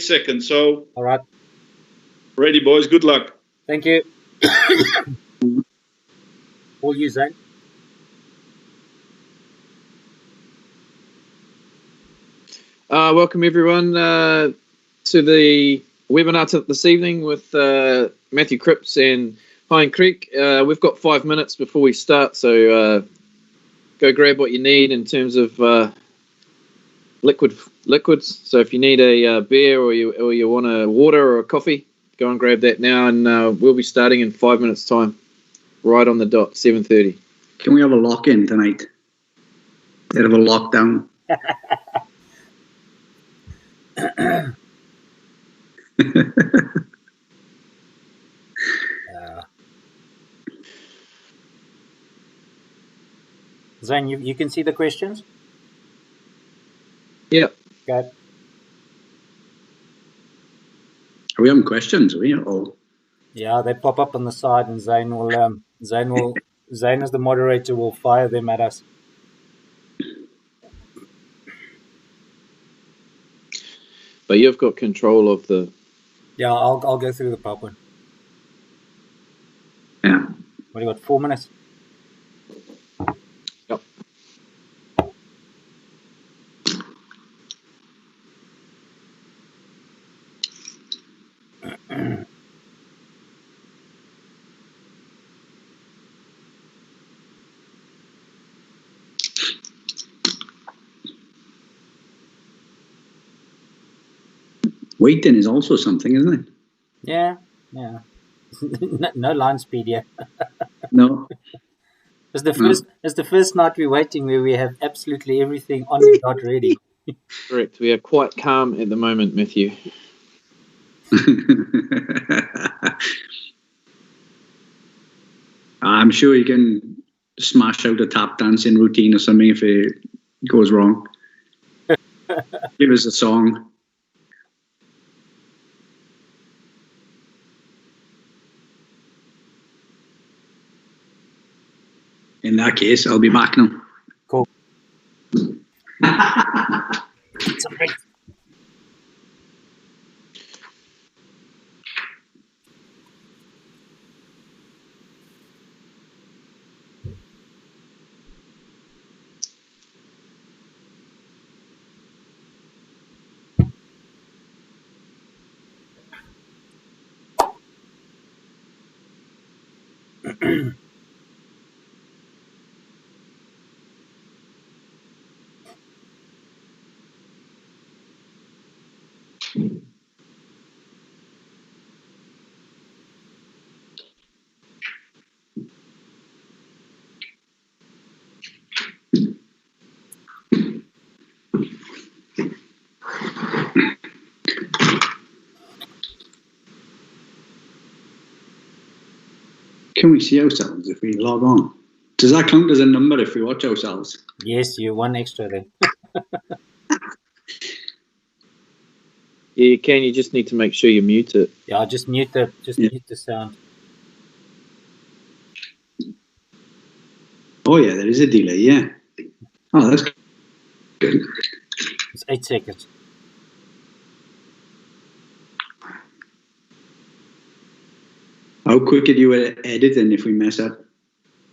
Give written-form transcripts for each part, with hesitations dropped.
seconds. So, all right. Ready, boys. Good luck. Thank you. All you, Zane. Welcome everyone to the webinar this evening with Mathew, Cripps and Hein, Kriek. We've got 5 minutes before we start, so go grab what you need in terms of liquids. So if you need a beer or you want a water or a coffee, go and grab that now, and we'll be starting in 5 minutes time, right on the dot, 7:30. Can we have a lock-in tonight? Instead of a lockdown. Zane, you can see the questions? Yeah. Okay. Are we having questions? Are we? Oh. Yeah, they pop up on the side, and Zane as the moderator will fire them at us. But you've got control of the... Yeah, I'll go through the PowerPoint. Yeah. What do you got, 4 minutes? Yep. Waiting is also something, isn't it? Yeah. No line speed yet. No. It's the first night we're waiting where we have absolutely everything on the dot ready. Correct. We are quite calm at the moment, Mathew. I'm sure you can smash out a tap dancing routine or something if it goes wrong. Give us a song. In that case, I'll be back now. Cool. Can we see ourselves if we log on? Does that count as a number if we watch ourselves? Yes, you one extra then. Yeah, you can. You just need to make sure you mute it. Yeah, just mute the sound. Oh yeah, there is a delay. Yeah. Oh, that's good. It's 8 seconds. How quick are you at editing if we mess up?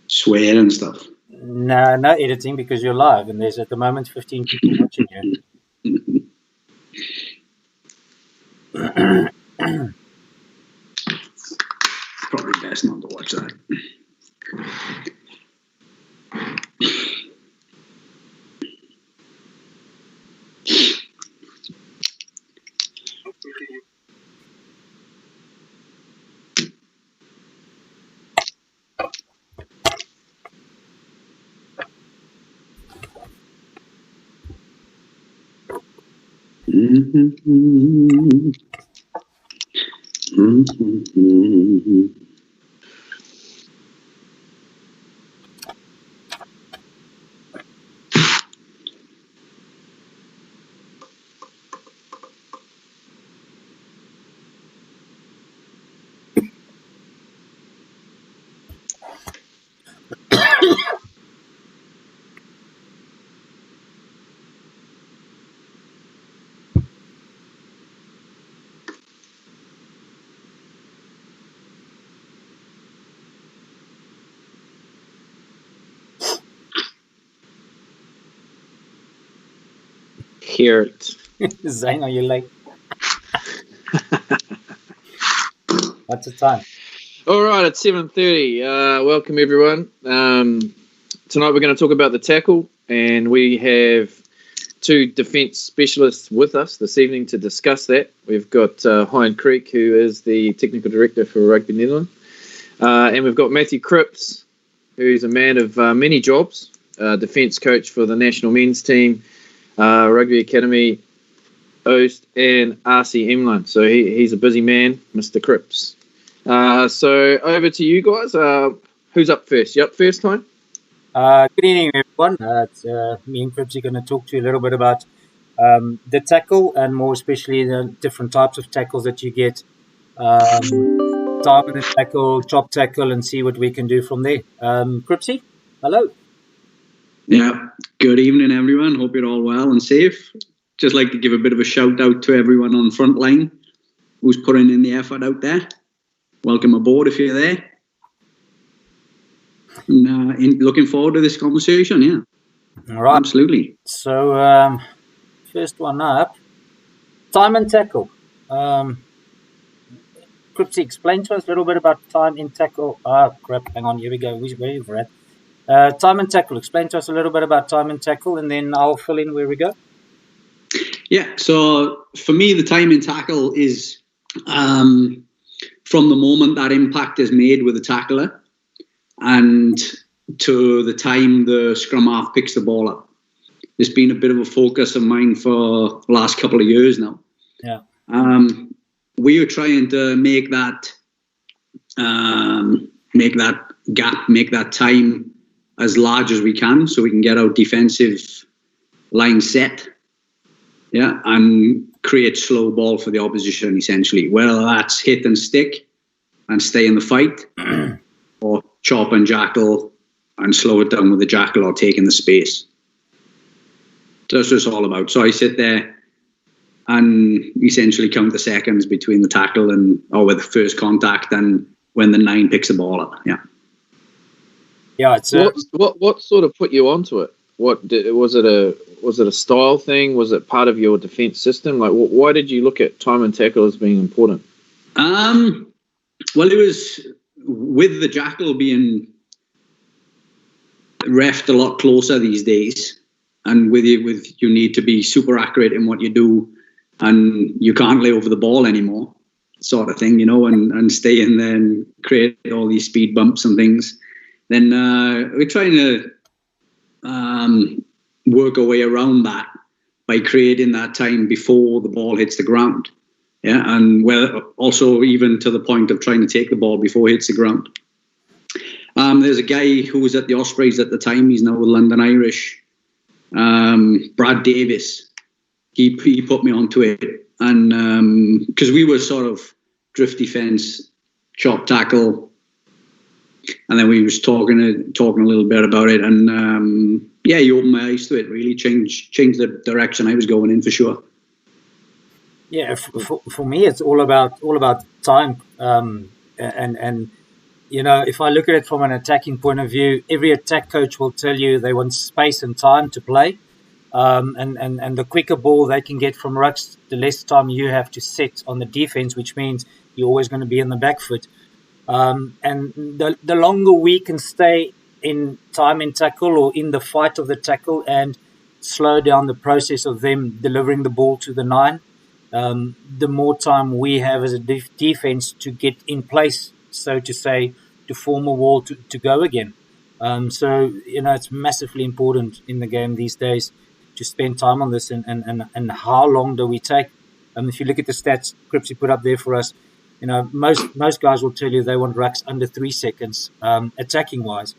Swear and stuff. No editing because you're live and there's at the moment 15 people watching you. Probably best not to watch that. hear it. Zane, are you late? What's the time? All right, it's 7:30. Welcome, everyone. Tonight we're going to talk about the tackle, and we have two defence specialists with us this evening to discuss that. We've got Hein, Kriek, who is the Technical Director for Rugby Netherlands, and we've got Mathew, Cripps, who's a man of many jobs, defence coach for the national men's team, Rugby Academy, Oost, and RC Emlyn. So he's a busy man, Mr. Cripps. So over to you guys. Who's up first? You up first, Hein? Good evening, everyone. It's, me and Cripps are going to talk to you a little bit about the tackle, and more especially the different types of tackles that you get. Time in the tackle, chop tackle, and see what we can do from there. Cripsy, hello. Yeah, good evening, everyone. Hope you're all well and safe. Just like to give a bit of a shout out to everyone on the front line who's putting in the effort out there. Welcome aboard if you're there. And, looking forward to this conversation, yeah. All right. Absolutely. So, first one up, time and tackle. Cripsy, explain to us a little bit about time in tackle. Crap, hang on, here we go. Where are you at? Time and tackle. Explain to us a little bit about time and tackle, and then I'll fill in where we go. Yeah, so for me, the time in tackle is from the moment that impact is made with the tackler and to the time the scrum half picks the ball up. It's been a bit of a focus of mine for the last couple of years now. Yeah. We are trying to make that gap, make that time as large as we can, so we can get our defensive line set, yeah, and create slow ball for the opposition. Essentially, whether that's hit and stick and stay in the fight, or chop and jackal and slow it down with the jackal, or take in the space. So that's what it's all about. So I sit there and essentially count the seconds between the tackle or with the first contact and when the 9 picks the ball up. Yeah. Yeah. It's what sort of put you onto it? Was it a style thing? Was it part of your defence system? Like, why did you look at time and tackle as being important? Well, it was with the jackal being refed a lot closer these days, and with you need to be super accurate in what you do, and you can't lay over the ball anymore, sort of thing, and stay in there and create all these speed bumps and things. Then we're trying to work our way around that by creating that time before the ball hits the ground. Yeah, and also even to the point of trying to take the ball before it hits the ground. There's a guy who was at the Ospreys at the time. He's now with London Irish. Brad Davis. He put me onto it, and because we were sort of drift defense, chop tackle, and then we was talking a little bit about it, and he opened my eyes to it. Really changed the direction I was going in for sure. Yeah, for me, it's all about time, and if I look at it from an attacking point of view, every attack coach will tell you they want space and time to play, and the quicker ball they can get from rucks, the less time you have to sit on the defense, which means you're always going to be in the back foot, and the longer we can stay in time in tackle or in the fight of the tackle and slow down the process of them delivering the ball to the 9. The more time we have as a defense to get in place, so to say, to form a wall to go again. So it's massively important in the game these days to spend time on this, and how long do we take? If you look at the stats Cripps put up there for us, most guys will tell you they want rucks under 3 seconds, attacking wise.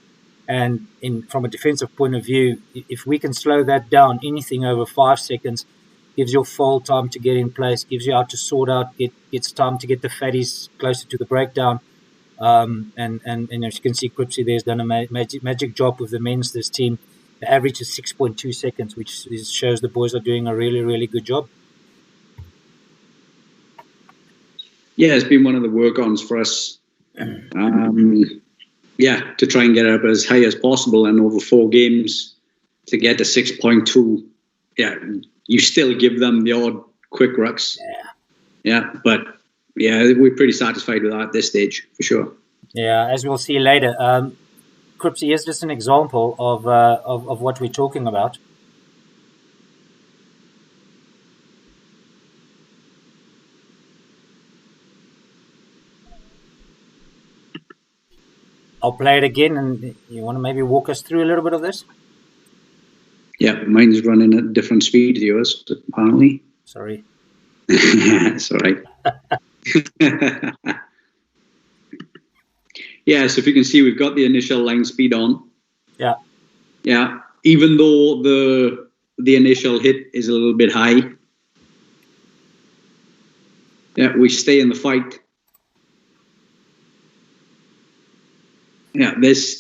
And from a defensive point of view, if we can slow that down, anything over 5 seconds gives you full time to get in place, gives you out to sort out, gets time to get the fatties closer to the breakdown. And as you can see, Cripsy there's done a magic job with the men's this team. The average is 6.2 seconds, which shows the boys are doing a really, really good job. Yeah, it's been one of the work-ons for us. To try and get up as high as possible, and over 4 games to get to 6.2. Yeah, you still give them the odd quick rucks. Yeah, but yeah, we're pretty satisfied with that at this stage for sure. Yeah, as we'll see later. Cripps, here's just an example of what we're talking about. I'll play it again, and you want to maybe walk us through a little bit of this? Yeah, mine's running at different speed to yours, apparently. Sorry. It's all right. Yeah, so if you can see, we've got the initial line speed on. Yeah. Yeah, even though the initial hit is a little bit high. Yeah, we stay in the fight. Yeah, there's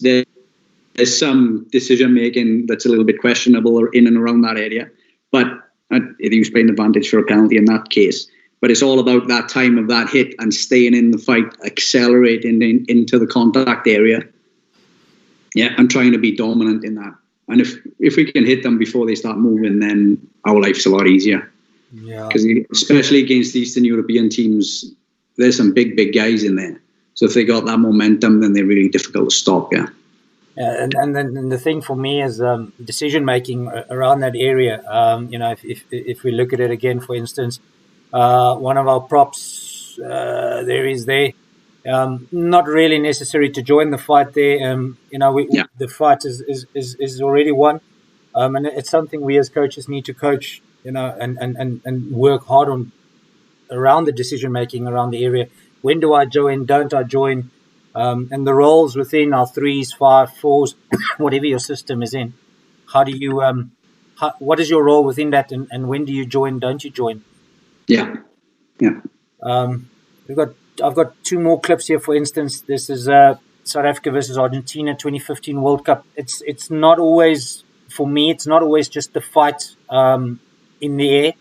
some decision making that's a little bit questionable or in and around that area, but it was playing advantage for a penalty in that case. But it's all about that time of that hit and staying in the fight, accelerating into the contact area. Yeah, and trying to be dominant in that. And if we can hit them before they start moving, then our life's a lot easier. Yeah. Because especially against Eastern European teams, there's some big guys in there. So if they got that momentum, then they're really difficult to stop. Yeah. And then the thing for me is decision making around that area. If we look at it again, for instance, one of our props not really necessary to join the fight there. The fight is already won, and it's something we as coaches need to coach. And work hard on around the decision making around the area. When do I join? Don't I join? And the roles within our 3s, 5, 4s, whatever your system is in. How do you? What is your role within that? And when do you join? Don't you join? Yeah. I've got 2 more clips here. For instance, this is South Africa versus Argentina 2015 World Cup. It's not always, for me, it's not always just the fight in the air.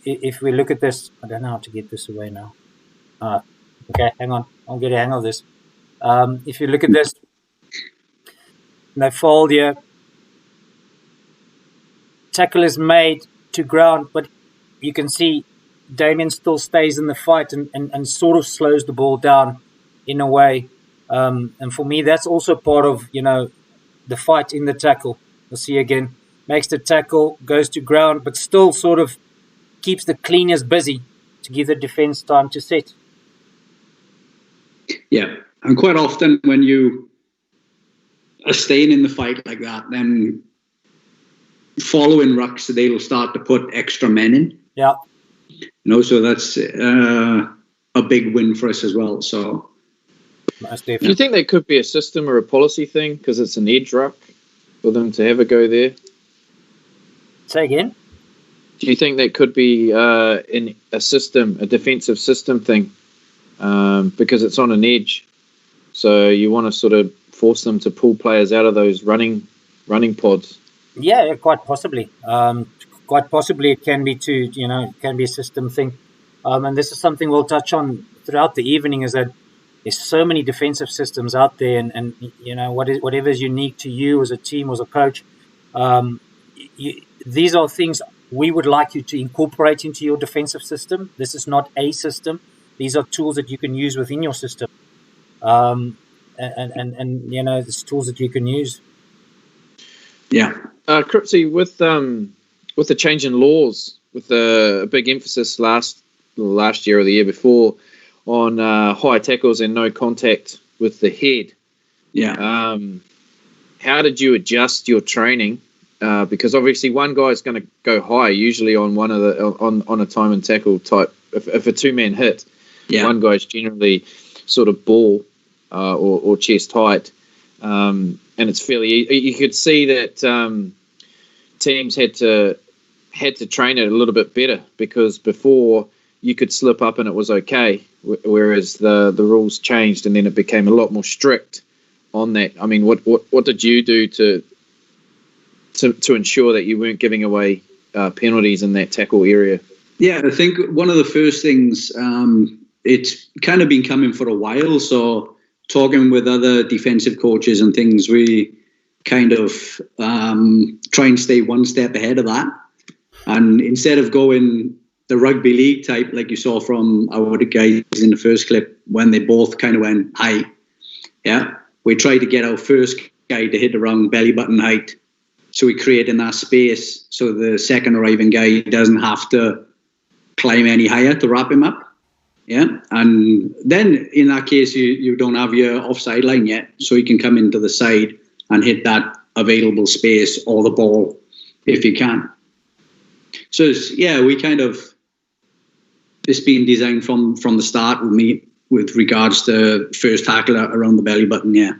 If we look at this, I don't know how to get this away now. Okay, hang on. I'll get a hang of this. If you look at this, they fold here. Tackle is made to ground, but you can see Damien still stays in the fight and sort of slows the ball down in a way. And for me, that's also part of, the fight in the tackle. We'll see again. Makes the tackle, goes to ground, but still sort of keeps the cleaners busy to give the defense time to set. Yeah, and quite often when you are staying in the fight like that, then following rucks, they'll start to put extra men in. Yeah. So that's a big win for us as well. So, do you think there could be a system or a policy thing because it's an edge ruck for them to have a go there? Say again? Do you think that could be in a system, a defensive system thing? Because it's on an edge, so you want to sort of force them to pull players out of those running pods. Yeah, quite possibly. Quite possibly it can be it can be a system thing. And this is something we'll touch on throughout the evening, is that there's so many defensive systems out there, and whatever is unique to you as a team, as a coach, these are things we would like you to incorporate into your defensive system. This is not a system. These are tools that you can use within your system. There's tools that you can use. Yeah. Cripsy, with the change in laws, with a big emphasis last year or the year before on high tackles and no contact with the head. Yeah. How did you adjust your training? Because obviously one guy is going to go high, usually on one of the on a time and tackle type. If a 2-man hit, one guy's generally sort of ball or chest height, and it's fairly. You could see that teams had to train it a little bit better, because before you could slip up and it was okay, whereas the rules changed and then it became a lot more strict on that. I mean, what did you do to ensure that you weren't giving away penalties in that tackle area? Yeah, I think one of the first things, it's kind of been coming for a while. So talking with other defensive coaches and things, we kind of try and stay one step ahead of that. And instead of going the rugby league type, like you saw from our guys in the first clip, when they both kind of went high, we tried to get our first guy to hit around belly button height. So we created that space so the second arriving guy doesn't have to climb any higher to wrap him up. Yeah. And then in that case, you don't have your offside line yet. So you can come into the side and hit that available space or the ball if you can. So we kind of, it's been designed from the start with me with regards to first tackle around the belly button. Yeah.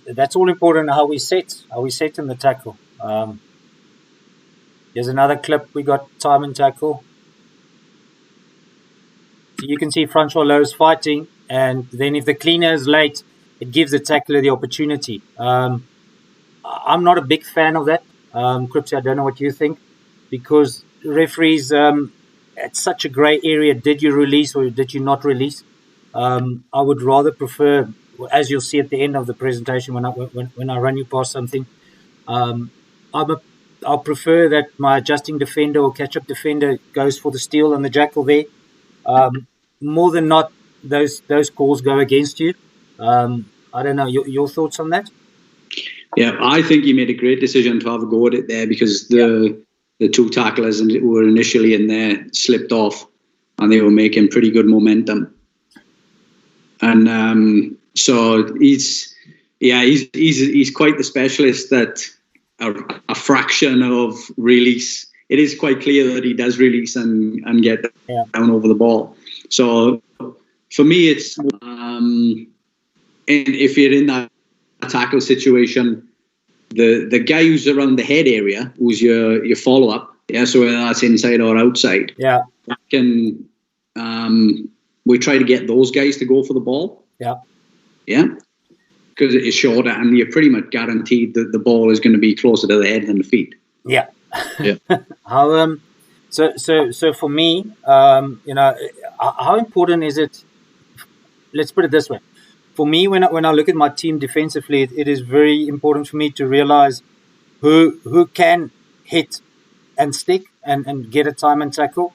That's all important. How we set in the tackle. There's another clip. We got time and tackle. So you can see front or lows fighting, and then if the cleaner is late, it gives the tackler the opportunity. I'm not a big fan of that. Cripps, I don't know what you think, because referees, it's such a grey area. Did you release or did you not release? I would rather prefer, as you'll see at the end of the presentation when I run you past something, I'll prefer that my adjusting defender or catch-up defender goes for the steal and the jackal there. More than not, those calls go against you. I don't know, your thoughts on that? Yeah, I think he made a great decision to have a go at it there, because the two tacklers who were initially in there slipped off and they were making pretty good momentum. And so he's quite the specialist that a fraction of release. It is quite clear that he does release and get down over the ball. So for me, it's and if you're in that tackle situation, the guy who's around the head area, who's your follow up, so whether that's inside or outside, we try to get those guys to go for the ball. Because it is shorter and you're pretty much guaranteed that the ball is going to be closer to the head than the feet. How so for me, how important is it? Let's put it this way. For me, when I look at my team defensively, it is very important for me to realize who can hit and stick and get a time and tackle,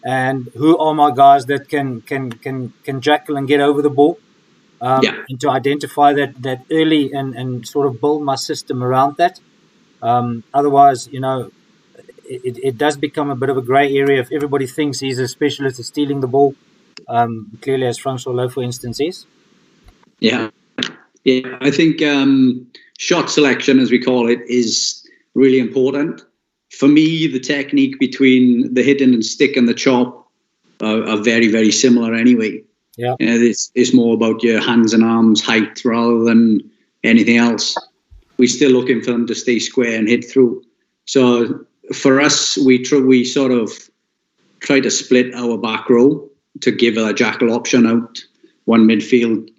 and who are my guys that can jackal and get over the ball. And to identify that early and sort of build my system around that. Otherwise, it does become a bit of a grey area if everybody thinks he's a specialist at stealing the ball, clearly as Francois Lowe, for instance, is. Yeah, I think shot selection, as we call it, is really important. For me, the technique between the hit and stick and the chop are very, very similar anyway. It's more about your hands and arms height rather than anything else. We're still looking for them to stay square and hit through. So for us, we sort of try to split our back row to give a jackal option out, one midfield,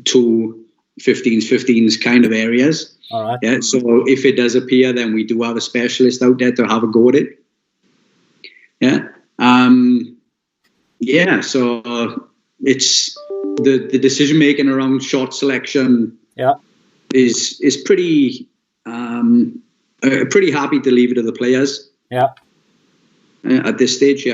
two 15s kind of areas. All right. Yeah. So if it does appear, then we do have a specialist out there to have a go at it. Yeah. So it's the decision making around shot selection. Is pretty pretty happy to leave it to the players. At this stage.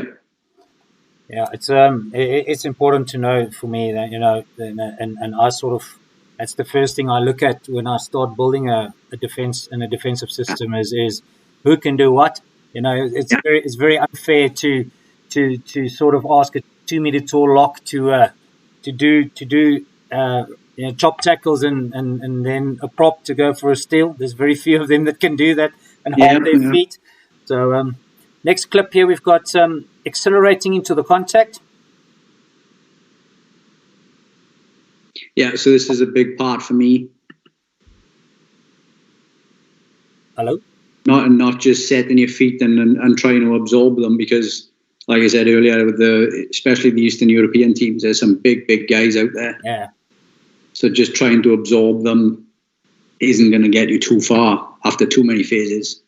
It's important to know for me that and I sort of, that's the first thing I look at when I start building a defense and a defensive system is who can do what. It's very unfair to sort of ask a 2 meter tall lock to do chop tackles and then a prop to go for a steal. There's very few of them that can do that and hold their feet. So next clip here, we've got accelerating into the contact. Yeah, so this is a big part for me. Hello? Not just setting your feet and trying to absorb them, because, like I said earlier, with especially the Eastern European teams, there's some big guys out there. Yeah. So just trying to absorb them isn't going to get you too far after too many phases.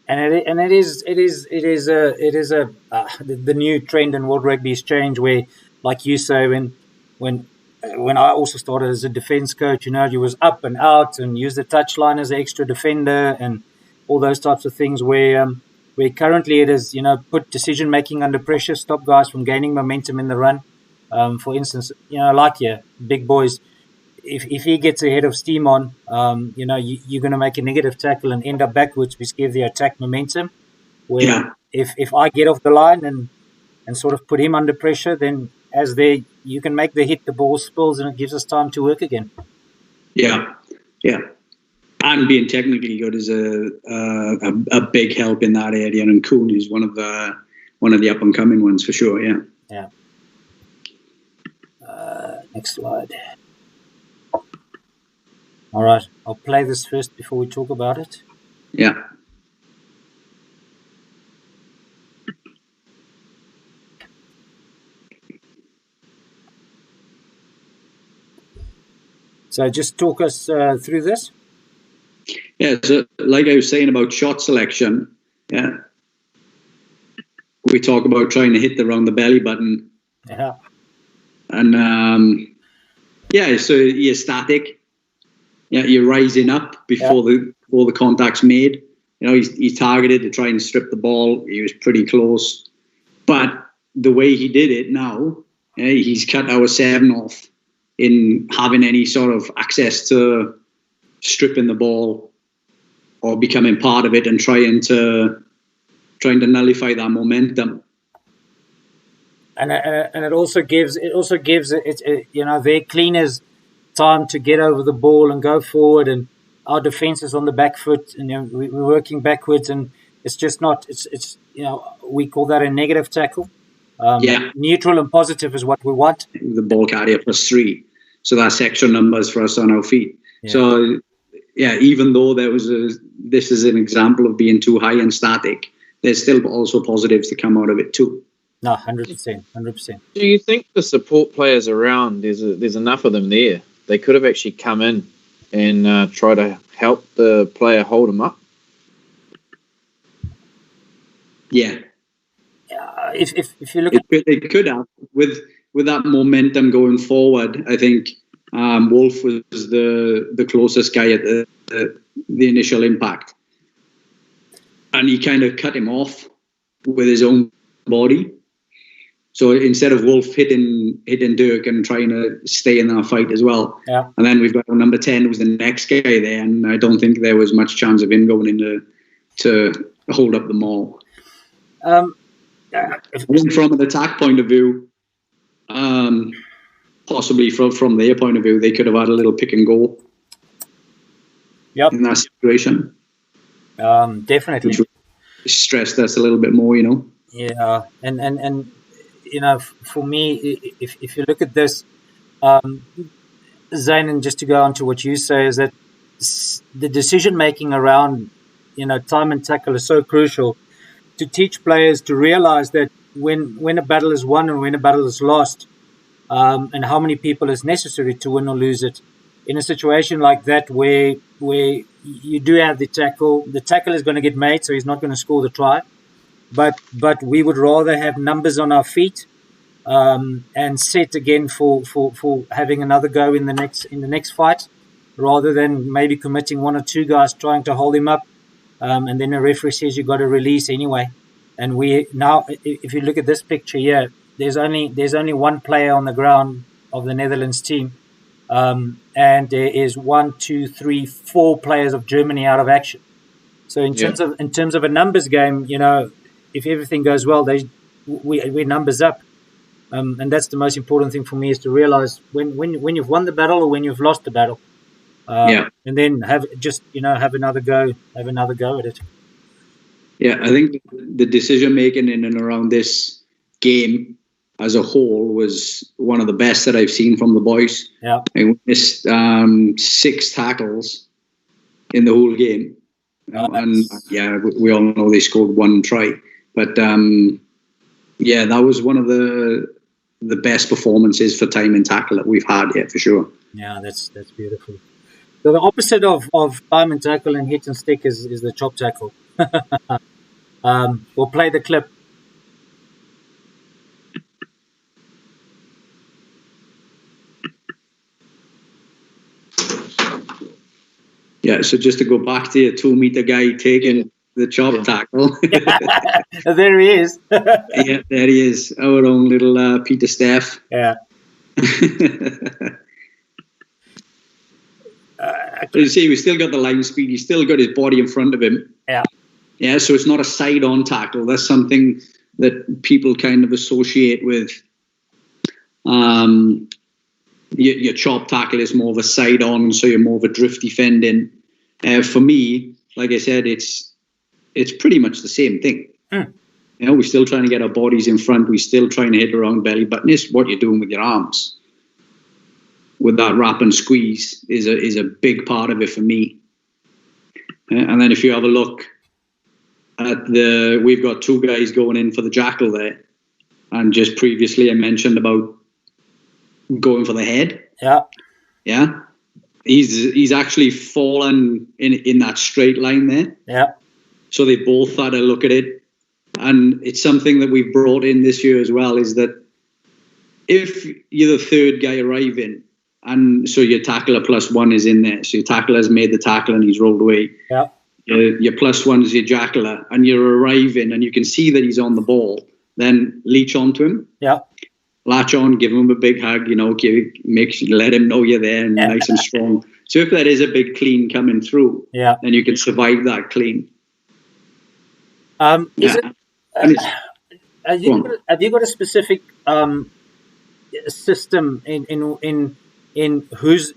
And it is the new trend in world rugby's change, where, like you say, when I also started as a defense coach, you was up and out and use the touchline as an extra defender, and all those types of things where currently it is, put decision making under pressure, stop guys from gaining momentum in the run. For instance, like here, big boys, if he gets ahead of steam on, you're going to make a negative tackle and end up backwards, which gives the attack momentum. Where if I get off the line and sort of put him under pressure, then you can make the hit, the ball spills, and it gives us time to work again. Yeah. And being technically good is a big help in that area. And Kuhn is one of the up and coming ones for sure. Yeah. Yeah. Next slide. All right, I'll play this first before we talk about it. Yeah. So just talk us through this. Yeah, so like I was saying about shot selection, yeah, we talk about trying to hit around the belly button. Yeah. And so you're static. Yeah, you're rising up before the contact's made. He's targeted to try and strip the ball. He was pretty close, but the way he did it now, he's cut our 7 off in having any sort of access to stripping the ball or becoming part of it and trying to nullify that momentum. And it also gives their cleaners time to get over the ball and go forward, and our defense is on the back foot, and we're working backwards, and it's just not. It's we call that a negative tackle. Neutral and positive is what we want. The ball carrier +3, so that's extra numbers for us on our feet. Yeah. So even though this is an example of being too high and static, there's still also positives to come out of it too. No, 100%. Do you think the support players around, there's enough of them there? They could have actually come in and try to help the player hold them up? Yeah. If you look at it, they could have with that momentum going forward. I think Wolf was the closest guy at the initial impact, and he kind of cut him off with his own body. So instead of Wolf hitting Dirk and trying to stay in that fight as well, and then we've got number 10 who's the next guy there, and I don't think there was much chance of him going in to hold up the maul. From an attack point of view, possibly from their point of view, they could have had a little pick and go. Yep. In that situation. Definitely. Which stressed us a little bit more, Yeah, and for me, if you look at this, Zane, and just to go on to what you say, is that the decision making around time and tackle is so crucial to teach players to realize that when a battle is won and when a battle is lost, and how many people is necessary to win or lose it. In a situation like that where you do have the tackle is going to get made, so he's not going to score the try. But we would rather have numbers on our feet and set again for having another go in the next fight, rather than maybe committing 1 or 2 guys trying to hold him up, and then the referee says you've got to release anyway. And we now, if you look at this picture here, there's only one player on the ground of the Netherlands team, and there is 1, 2, 3, 4 players of Germany out of action. So in terms of a numbers game, if everything goes well, we're numbers up, and that's the most important thing for me, is to realize when you've won the battle or when you've lost the battle, and then have another go at it. Yeah, I think the decision making in and around this game as a whole was one of the best that I've seen from the boys. Yeah, I missed 6 tackles in the whole game, and we all know they scored 1 try. But that was one of the best performances for time and tackle that we've had yet, for sure. Yeah, that's beautiful. So the opposite of time and tackle and hit and stick is the chop tackle. We'll play the clip. Yeah, so just to go back to your 2 meter guy taking the chop tackle. There he is. Yeah, there he is. Our own little Peter Steff. Yeah. But you see, we still got the line speed. He's still got his body in front of him. Yeah. Yeah, so it's not a side-on tackle. That's something that people kind of associate with. Your chop tackle is more of a side-on, so you're more of a drift defending. For me, like I said, it's pretty much the same thing. Mm. You know, we're still trying to get our bodies in front. We're still trying to hit around belly button. It's what you're doing with your arms. With that wrap and squeeze is a big part of it for me. And then if you have a look at we've got 2 guys going in for the Jackle there. And just previously I mentioned about going for the head. Yeah. Yeah. He's actually fallen in that straight line there. Yeah. So they both had a look at it. And it's something that we've brought in this year as well, is that if you're the third guy arriving, and so your tackler +1 is in there, so your tackler has made the tackle and he's rolled away. Yeah. Your +1 is your jackler, and you're arriving and you can see that he's on the ball, then leech onto him. Yeah. Latch on, give him a big hug, let him know you're there and nice and strong. So if there is a big clean coming through, then you can survive that clean. Have you got a specific system in who's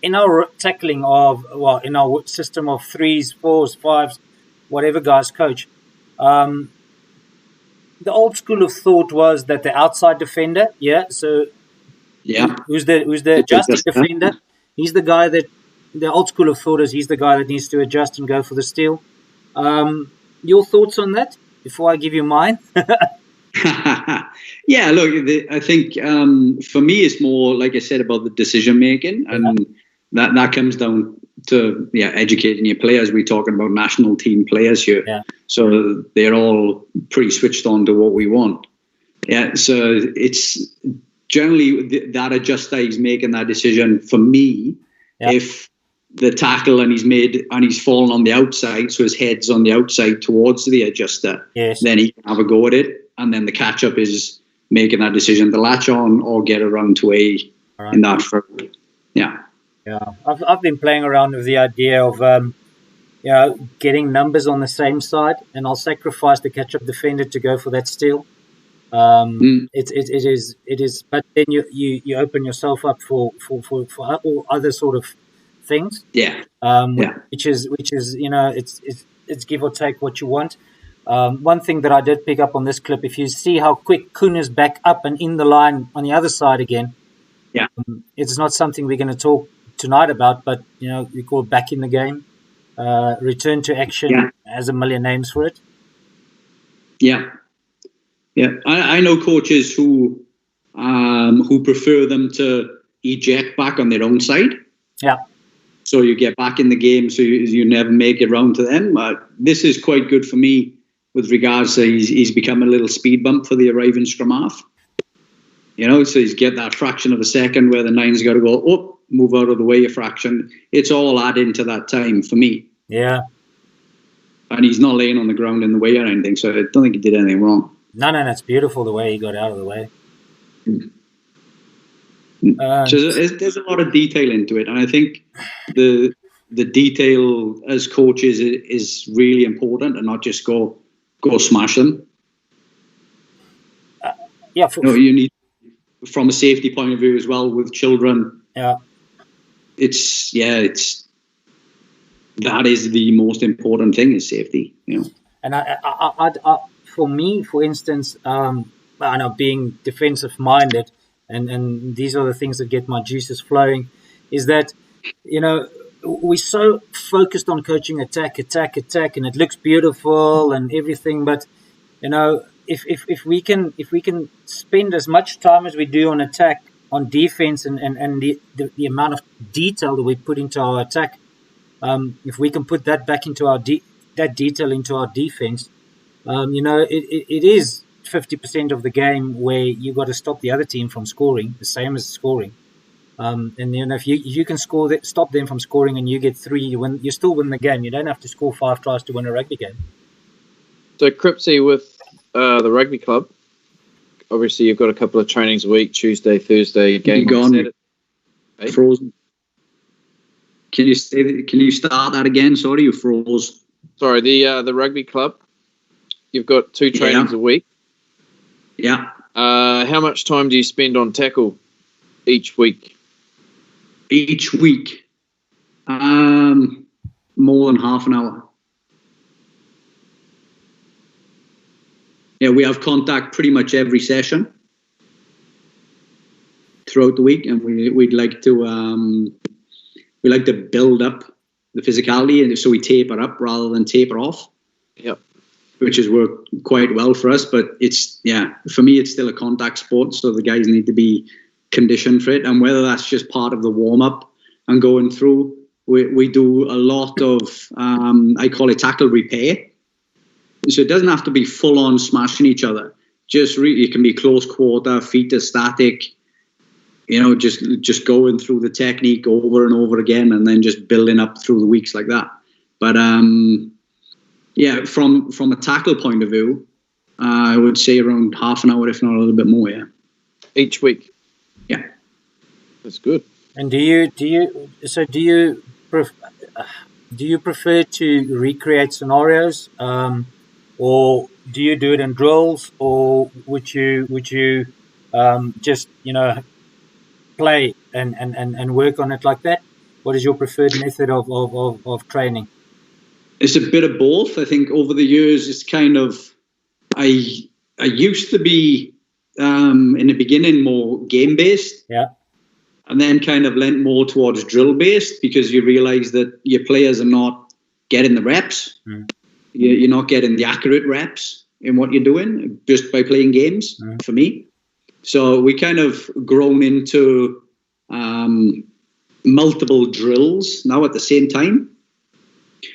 in our tackling of, well, in our system of 3s, 4s, 5s, whatever guys coach? The old school of thought was that the outside defender, so who's the adjusting defender? He's the guy that the old school of thought is he's the guy that needs to adjust and go for the steal. Your thoughts on that before I give you mine? Yeah, look, I think for me it's more, like I said, about the decision making, and that comes down to educating your players. We're talking about national team players here, so they're all pretty switched on to what we want. Yeah, so it's generally that adjuster is making that decision for me. If the tackle and he's fallen on the outside, so his head's on the outside towards the adjuster, then he can have a go at it, and then the catch up is making that decision to latch on or get around to in that third. I've been playing around with the idea of getting numbers on the same side, and I'll sacrifice the catch up defender to go for that steal. It is, but then you open yourself up for all other sort of things. Which is it's give or take what you want. One thing that I did pick up on this clip, if you see how quick Kuhn is back up and in the line on the other side again, it's not something we're going to talk tonight about, but we call it back in the game, return to action, has a million names for it. I know coaches who prefer them to eject back on their own side. So you get back in the game, so you never make it round to them. This is quite good for me with regards to he's become a little speed bump for the arriving scrum half. So he's get that fraction of a second where the 9's got to go, move out of the way a fraction. It's all adding to that time for me. And he's not laying on the ground in the way or anything, so I don't think he did anything wrong. No, it's beautiful the way he got out of the way. So there's a lot of detail into it, and I think the detail as coaches is really important, and not just go smash them. You need, from a safety point of view as well, with children. It's that is the most important thing, is safety. And I for me, for instance, I know being defensive minded. And these are the things that get my juices flowing, is that, we're so focused on coaching attack, and it looks beautiful and everything. But, if we can spend as much time as we do on attack, on defense, and the amount of detail that we put into our attack, if we can put that back into that detail into our defense, it is 50% of the game where you got to stop the other team from scoring, the same as scoring. And if you can score that, stop them from scoring, and you get 3, you still win the game. You don't have to score 5 tries to win a rugby game. So Crippsy with the rugby club. Obviously, you've got a couple of trainings a week: Tuesday, Thursday, game on Saturday. Frozen. Can you start that again? Sorry, you froze. Sorry, the rugby club. You've got 2 trainings a week. Yeah. How much time do you spend on tackle each week? Each week, more than half an hour. Yeah, we have contact pretty much every session throughout the week, and we'd like to build up the physicality, and so we taper up rather than taper off. Yep. Which has worked quite well for us, but for me it's still a contact sport, so the guys need to be conditioned for it, and whether that's just part of the warm-up and going through, we do a lot of I call it tackle repair. So it doesn't have to be full-on smashing each other. Just it can be close quarter, feet are static, just going through the technique over and over again, and then just building up through the weeks like that. But from a tackle point of view, I would say around half an hour, if not a little bit more. Yeah, each week. Yeah, that's good. And do you prefer to recreate scenarios, or do you do it in drills, or would you just play and work on it like that? What is your preferred method of training? It's a bit of both. I think over the years, it's kind of I used to be in the beginning more game based, and then kind of lent more towards drill based, because you realise that your players are not getting the reps. You're not getting the accurate reps in what you're doing just by playing games. For me, so we kind of grown into multiple drills now at the same time.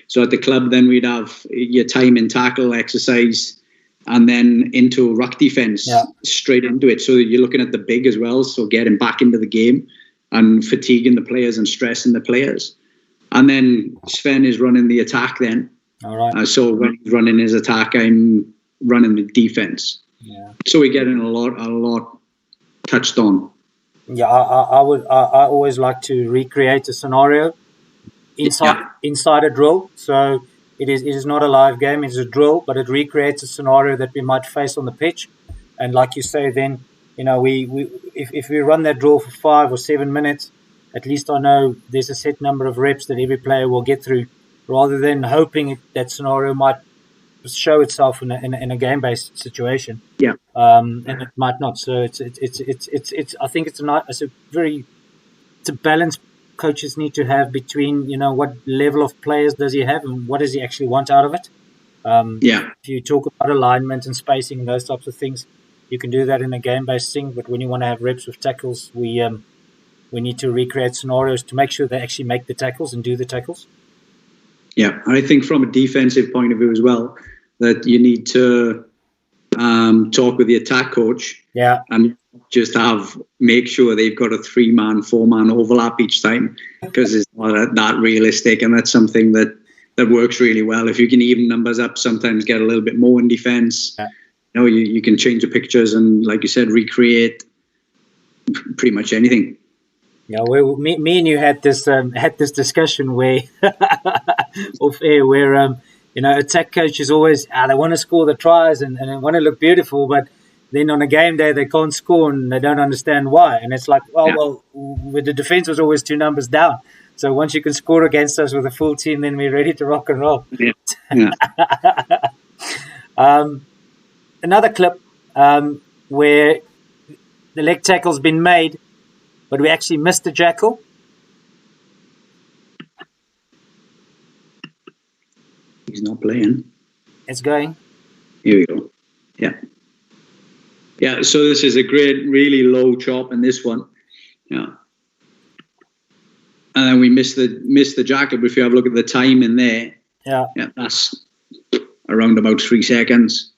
So at the club, then we'd have your time in tackle exercise, and then into ruck defense, straight into it. So you're looking at the big as well, so getting back into the game and fatiguing the players and stressing the players. And then Sven is running the attack then. All right. So when he's running his attack, I'm running the defense. Yeah. So we're getting a lot touched on. Yeah, I always like to recreate a scenario inside a drill. So it is not a live game; it's a drill, but it recreates a scenario that we might face on the pitch. And like you say, then if we run that drill for 5 or 7 minutes, at least I know there's a set number of reps that every player will get through, rather than hoping that scenario might show itself in a game-based situation. Yeah. And it might not. So it's I think it's a balance coaches need to have between what level of players does he have and what does he actually want out of it. If you talk about alignment and spacing and those types of things, you can do that in a game-based thing. But when you want to have reps with tackles, we need to recreate scenarios to make sure they actually make the tackles and do the tackles. Yeah, and I think from a defensive point of view as well, that you need to talk with the attack coach, and just make sure they've got a 3-man, 4-man overlap each time, because it's not that realistic, and that's something that works really well. If you can even numbers up, sometimes get a little bit more in defense. You can change the pictures and, like you said, recreate pretty much anything. Yeah, me and you had this discussion where off air, where attack coaches always they want to score the tries and they want to look beautiful, but then on a game day they can't score and they don't understand why. And it's like, well, with the defense was always 2 numbers down. So once you can score against us with a full team, then we're ready to rock and roll. Yeah. Another clip where the leg tackle's been made, but we actually missed the Jackle. He's not playing. It's going. Here we go. Yeah. Yeah, so this is a great, really low chop in this one. Yeah. And then we missed the Jackal, but if you have a look at the time in there, that's around about 3 seconds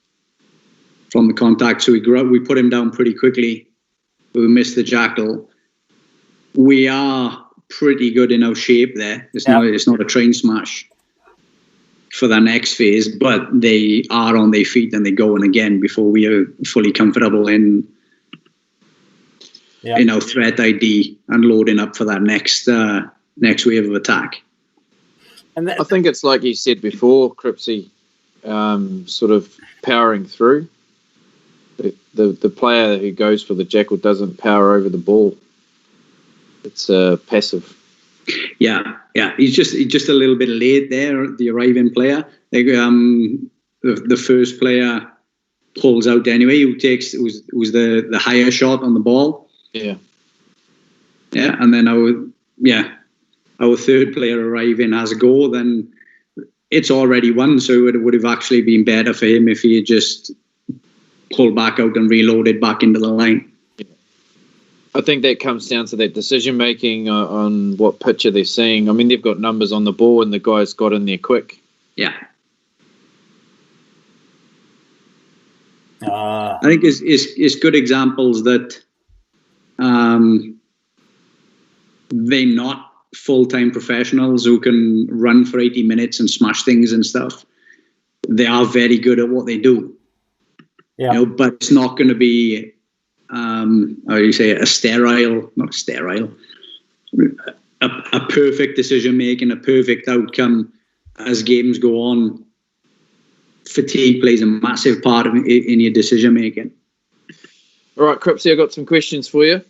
from the contact. So we put him down pretty quickly. We missed the Jackal. we are pretty good in our shape there. It's not a train smash for the next phase, but they are on their feet and they're going again before we are fully comfortable in our threat ID and loading up for that next wave of attack. And I think it's like you said before, Crippsy, sort of powering through. The player who goes for the Jackal doesn't power over the ball. It's passive. Yeah. He's just a little bit late there, the arriving player. The first player pulls out anyway. Who's the higher shot on the ball. Yeah. Yeah, and then our third player arriving has a go. Then it's already won. So it would have actually been better for him if he had just pulled back out and reloaded back into the line. I think that comes down to that decision making on what picture they're seeing. I mean, they've got numbers on the ball, and the guys got in there quick. Yeah. I think it's good examples that they're not full-time professionals who can run for 80 minutes and smash things and stuff. They are very good at what they do. Yeah. But it's not going to be a perfect decision making, a perfect outcome as games go on. Fatigue plays a massive part in your decision making. All right, Cripsy, I've got some questions for you.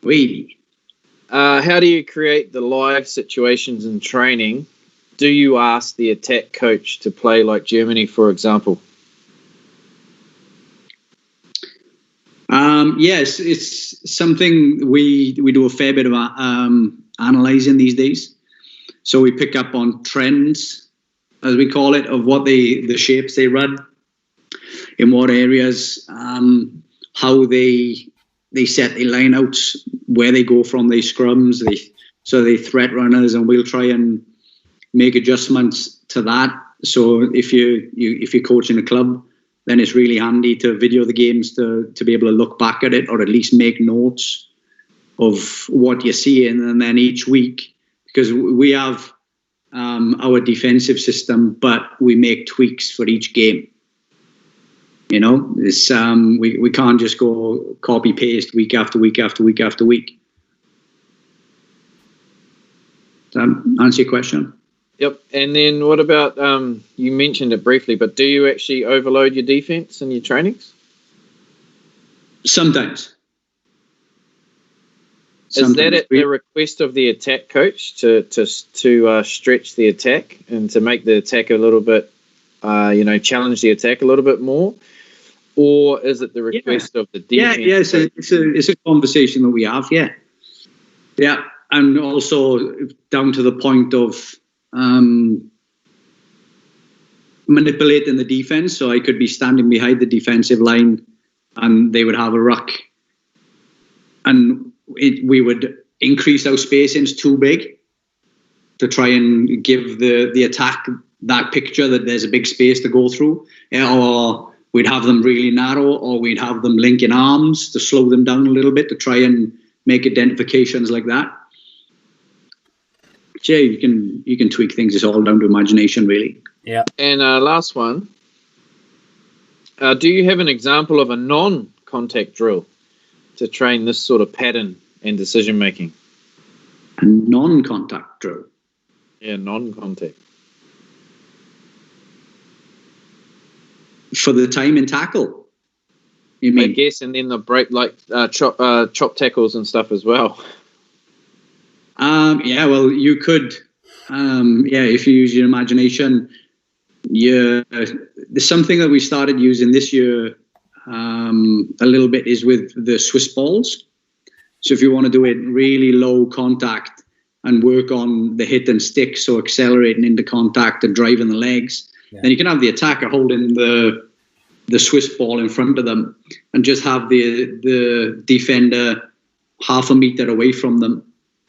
Really? How do you create the live situations in training? Do you ask the attack coach to play like Germany, for example? Yes, it's something we do a fair bit of analysing these days. So we pick up on trends, as we call it, of what the shapes they run, in what areas, how they set their lineouts, where they go from their scrums, they threat runners, and we'll try and make adjustments to that. So if you're coaching a club, then it's really handy to video the games to be able to look back at it, or at least make notes of what you're seeing. And then each week, because we have our defensive system, but we make tweaks for each game. It's we can't just go copy paste week after week after week after week. Does that answer your question? Yep. And then what about, you mentioned it briefly, but do you actually overload your defense in your trainings? Sometimes. Is that at the request of the attack coach to stretch the attack and to make the attack a little bit, challenge the attack a little bit more? Or is it the request of the defense? Yeah, it's a conversation that we have, yeah. Yeah, and also down to the point of manipulating the defense. So I could be standing behind the defensive line and they would have a ruck, and we would increase our spacings too big to try and give the attack that picture that there's a big space to go through, or we'd have them really narrow, or we'd have them linking arms to slow them down a little bit to try and make identifications like that. Jay, you can tweak things. It's all down to imagination, really. Yeah. And last one. Do you have an example of a non-contact drill to train this sort of pattern and decision making? A non-contact drill? Yeah, non-contact. For the time and tackle, you mean? I guess, and then the break, like chop tackles and stuff as well. Well, you could, if you use your imagination. There's something that we started using this year a little bit is with the Swiss balls. So if you want to do it really low contact and work on the hit and stick, so accelerating into contact and driving the legs, then you can have the attacker holding the Swiss ball in front of them and just have the defender half a meter away from them.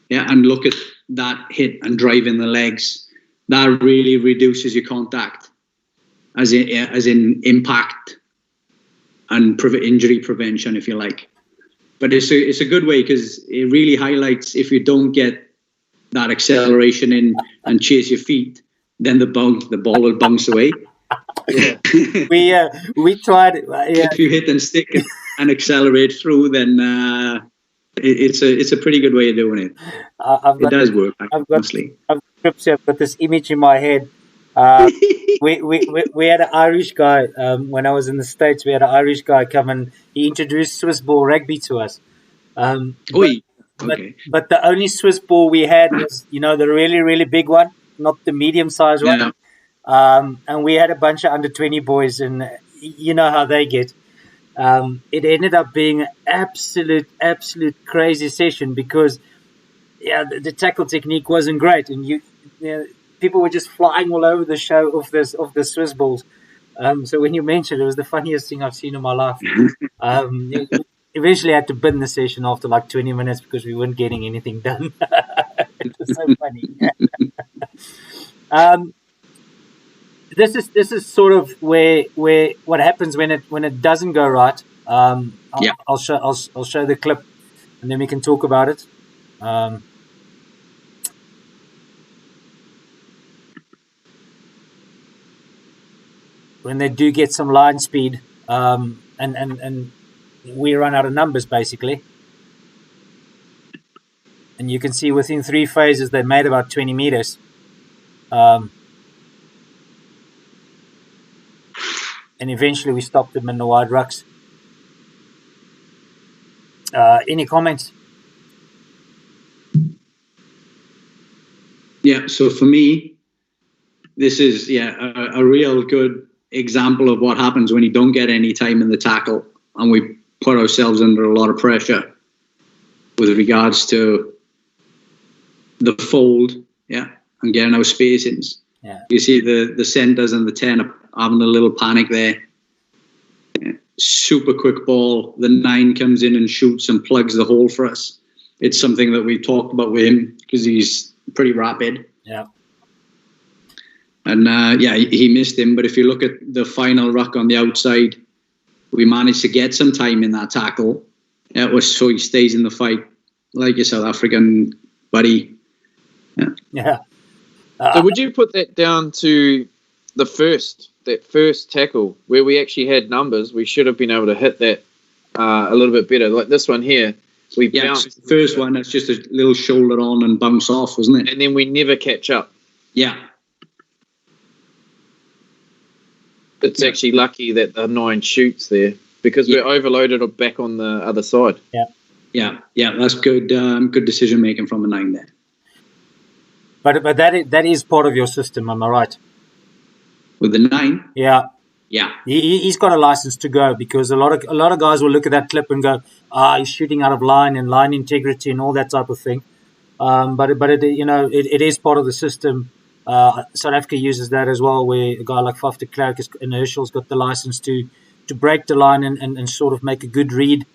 Yeah, and look at that hit and driving the legs. That really reduces your contact, as in impact and injury prevention, if you like. but it's a good way because it really highlights if you don't get that acceleration in and chase your feet, then the ball will bounce away. Yeah. We tried. If you hit and stick and accelerate through, then it's a pretty good way of doing it. It does work, honestly. I've got this image in my head. We had an Irish guy when I was in the States. We had an Irish guy come and he introduced Swiss ball rugby to us. Okay. But the only Swiss ball we had was, the really, really big one, not the medium-sized one. Yeah. And we had a bunch of under-20 boys, and you know how they get. It ended up being an absolute crazy session because, the tackle technique wasn't great, and people were just flying all over the show of the Swiss balls. So when you mentioned it, was the funniest thing I've seen in my life. Eventually, I had to bin the session after like 20 minutes because we weren't getting anything done. It was so funny. This is sort of where what happens when it doesn't go right. I'll show the clip, and then we can talk about it. When they do get some line speed, and we run out of numbers basically, and you can see within 3 phases they made about 20 meters. And eventually we stopped them in the wide rucks. Any comments? Yeah, so for me, this is a real good example of what happens when you don't get any time in the tackle and we put ourselves under a lot of pressure with regards to the fold, and getting our spacings. Yeah. You see the centres and the 10 are having a little panic there. Yeah. Super quick ball. The 9 comes in and shoots and plugs the hole for us. It's something that we talked about with him because he's pretty rapid. Yeah. And he missed him. But if you look at the final ruck on the outside, we managed to get some time in that tackle. It was so he stays in the fight like your South African buddy. Yeah. So would you put that down to that first tackle where we actually had numbers? We should have been able to hit that a little bit better. Like this one here, we bounced. The first one, that's just a little shoulder on and bounce off, wasn't it? And then we never catch up. Yeah. It's actually lucky that the 9 shoots there because we're overloaded or back on the other side. Yeah. Yeah. That's good. Good decision making from a 9 there. But that is part of your system, am I right? With the 9? Yeah. Yeah. He's got a license to go because a lot of guys will look at that clip and go, he's shooting out of line and line integrity and all that type of thing. But it is part of the system. South Africa uses that as well, where a guy like Faf de Klerk and Herschel's got the license to break the line and sort of make a good read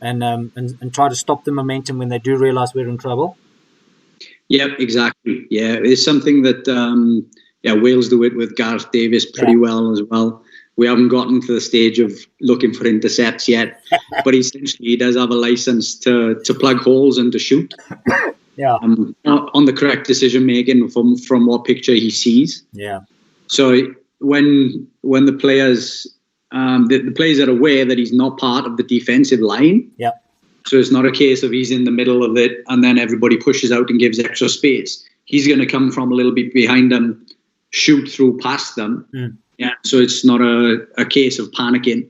and try to stop the momentum when they do realize we're in trouble. Yeah, exactly. Yeah, it's something that Wales do it with Gareth Davis pretty well as well. We haven't gotten to the stage of looking for intercepts yet, but essentially he does have a license to plug holes and to shoot. Yeah. On the correct decision making from what picture he sees. Yeah. So when the players the players are aware that he's not part of the defensive line. Yeah. So it's not a case of he's in the middle of it and then everybody pushes out and gives extra space. He's going to come from a little bit behind them, shoot through past them. Mm. Yeah. So it's not a case of panicking.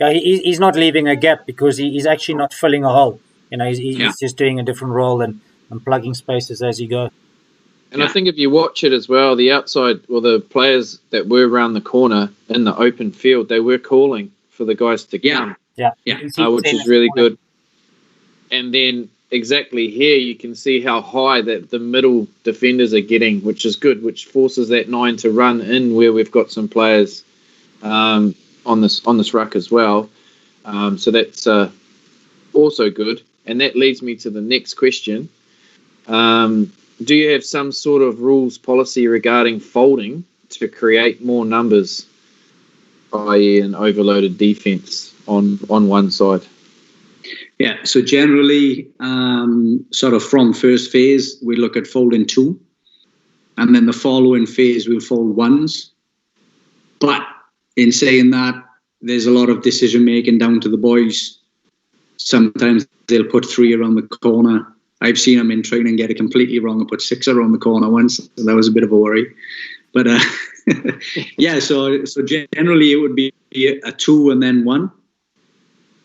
Yeah, he's not leaving a gap because he's actually not filling a hole. He's just doing a different role and plugging spaces as you go. And I think if you watch it as well, the outside, the players that were around the corner in the open field, they were calling for the guys to come. Yeah. Which is really good. And then exactly here, you can see how high that the middle defenders are getting, which is good, which forces that 9 to run in where we've got some players on this ruck as well. So that's also good. And that leads me to the next question. Do you have some sort of rules policy regarding folding to create more numbers, i.e. an overloaded defence on one side? Yeah, so generally, sort of from first phase, we look at folding 2. And then the following phase, we'll fold 1s. But in saying that, there's a lot of decision-making down to the boys. Sometimes they'll put 3 around the corner. I've seen them in training get it completely wrong and put 6 around the corner once. So that was a bit of a worry. But yeah, so generally it would be a 2 and then 1.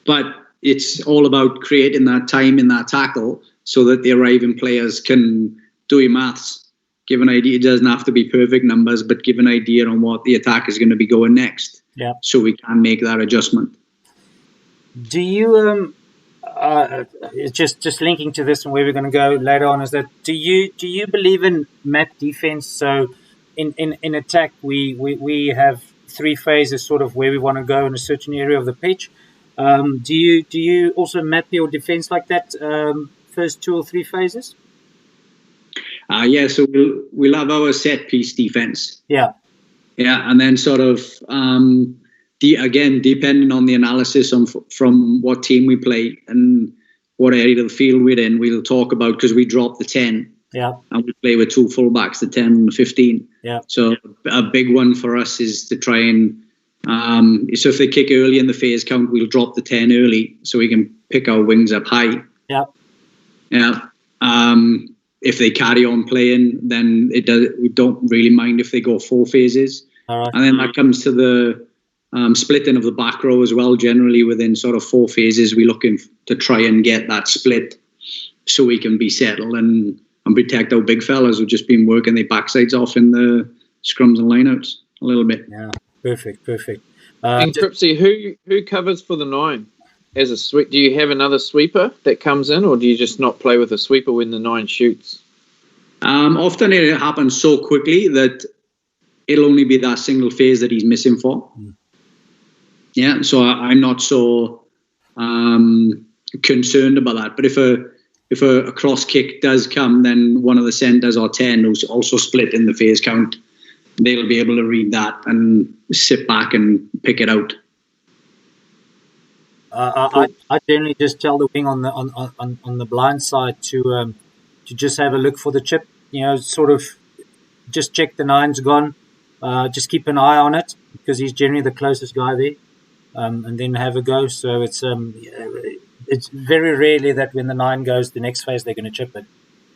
But it's all about creating that time in that tackle so that the arriving players can do your maths, give an idea. It doesn't have to be perfect numbers, but give an idea on what the attack is going to be going next. Yeah. So we can make that adjustment. Do you just linking to this and where we're going to go later on is that do you believe in map defense? So in attack we have 3 phases sort of where we want to go in a certain area of the pitch. Do you also map your defense like that? First 2 or 3 phases? Yeah, so we'll have our set piece defense. Yeah, and then sort of again depending on the analysis from what team we play and what area of the field we're in, we'll talk about because we drop the 10. Yeah, and we play with 2 fullbacks, the 10 and the 15. Yeah. So a big one for us is to try and so if they kick early in the phase count, we'll drop the 10 early so we can pick our wings up high. Yeah. Yeah. If they carry on playing, then we don't really mind if they go 4 phases. All right. And then that comes to the splitting of the back row as well. Generally, within sort of 4 phases, we're looking to try and get that split so we can be settled and protect our big fellas who've just been working their backsides off in the scrums and lineouts a little bit. Yeah, perfect. And Cripsy, who covers for the 9 as a sweep? Do you have another sweeper that comes in, or do you just not play with a sweeper when the 9 shoots? Often it happens so quickly that it'll only be that single phase that he's missing for. Yeah, so I'm not so concerned about that. But if a cross kick does come, then one of the centres or 10 who's also split in the phase count, they'll be able to read that and sit back and pick it out. I generally just tell the wing on the blind side to just have a look for the chip. Sort of just check the 9's gone. Just keep an eye on it because he's generally the closest guy there, and then have a go. So it's very rarely that when the 9 goes the next phase they're going to chip it.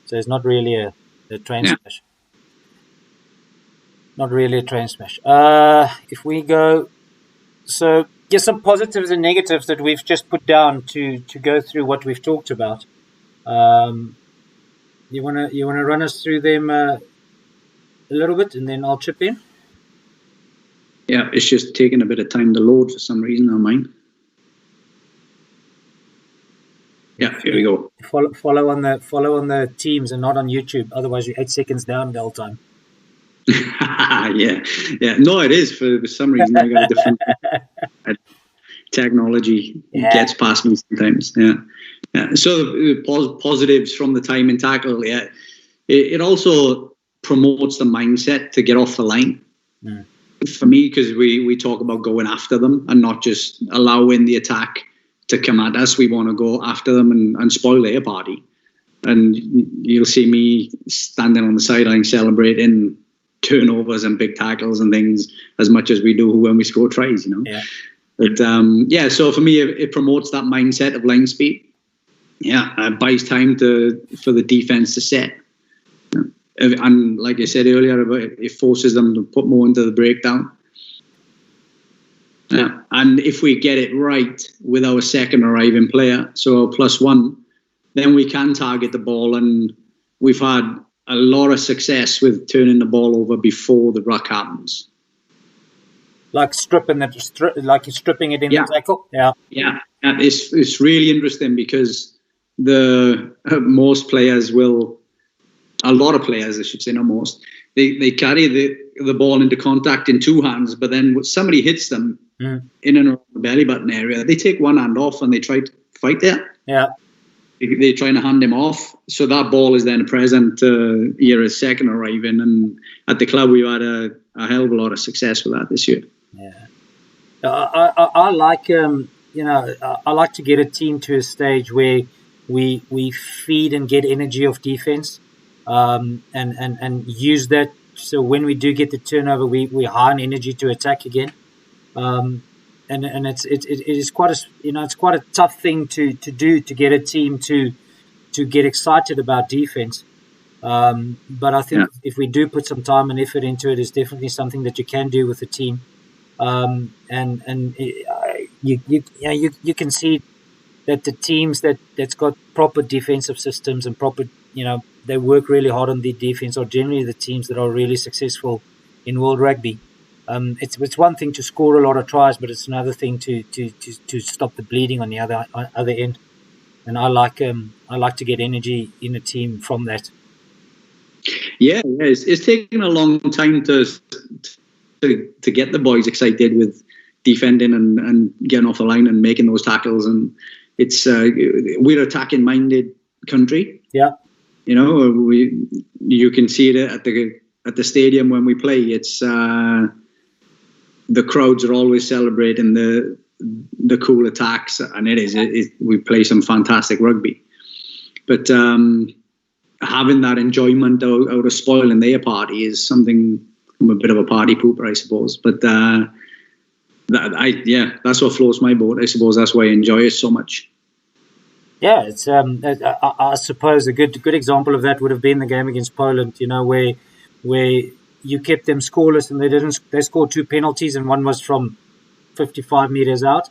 So it's not really a train smash. Not really a train smash. If we go, so there's some positives and negatives that we've just put down to go through what we've talked about. You wanna run us through them a little bit, and then I'll chip in. Yeah, it's just taking a bit of time to load for some reason on mine. Yeah, here we go. Follow on the Teams and not on YouTube. Otherwise, you're 8 seconds down the whole time. yeah. No, it is for some reason. I got a different technology gets past me sometimes. Yeah. So positives from the time in tackle. Yeah, it also promotes the mindset to get off the line. For me, because we talk about going after them and not just allowing the attack to come at us. We want to go after them and spoil their party. And you'll see me standing on the sideline celebrating turnovers and big tackles and things as much as we do when we score tries, Yeah. But so for me, it promotes that mindset of line speed. Yeah, it buys time for the defense to set. And like I said earlier, it forces them to put more into the breakdown. Yeah. And if we get it right with our second arriving player, so our +1, then we can target the ball. And we've had a lot of success with turning the ball over before the ruck happens. Like stripping it in the tackle. Yeah. And it's really interesting because most players will. A lot of players, I should say, not most. They carry the ball into contact in 2 hands, but then when somebody hits them in and around the belly button area, they take one hand off and they try to fight there. Yeah. They're trying to hand him off. So that ball is then present here as second arriving. And at the club, we've had a hell of a lot of success with that this year. Yeah. I like, I like to get a team to a stage where we feed and get energy off defense, and use that. So when we do get the turnover, we high on energy to attack again. And it is quite it's quite a tough thing to do, to get a team to get excited about defense. But I think if we do put some time and effort into it, it's definitely something that you can do with the team. You can see that the teams that's got proper defensive systems and proper, they work really hard on the defense, are generally the teams that are really successful in world rugby. It's one thing to score a lot of tries, but it's another thing to stop the bleeding on the other end. And I like to get energy in a team from that. Yeah, it's taken a long time to get the boys excited with defending and getting off the line and making those tackles. And it's we're attacking minded country. Yeah, you can see it at the stadium when we play. It's the crowds are always celebrating the cool attacks, and we play some fantastic rugby. But having that enjoyment out of spoiling their party is something. I'm a bit of a party pooper, I suppose. But that's what floats my boat. I suppose that's why I enjoy it so much. Yeah, it's I suppose a good example of that would have been the game against Poland. Where you kept them scoreless, and they scored 2 penalties, and one was from 55 meters out,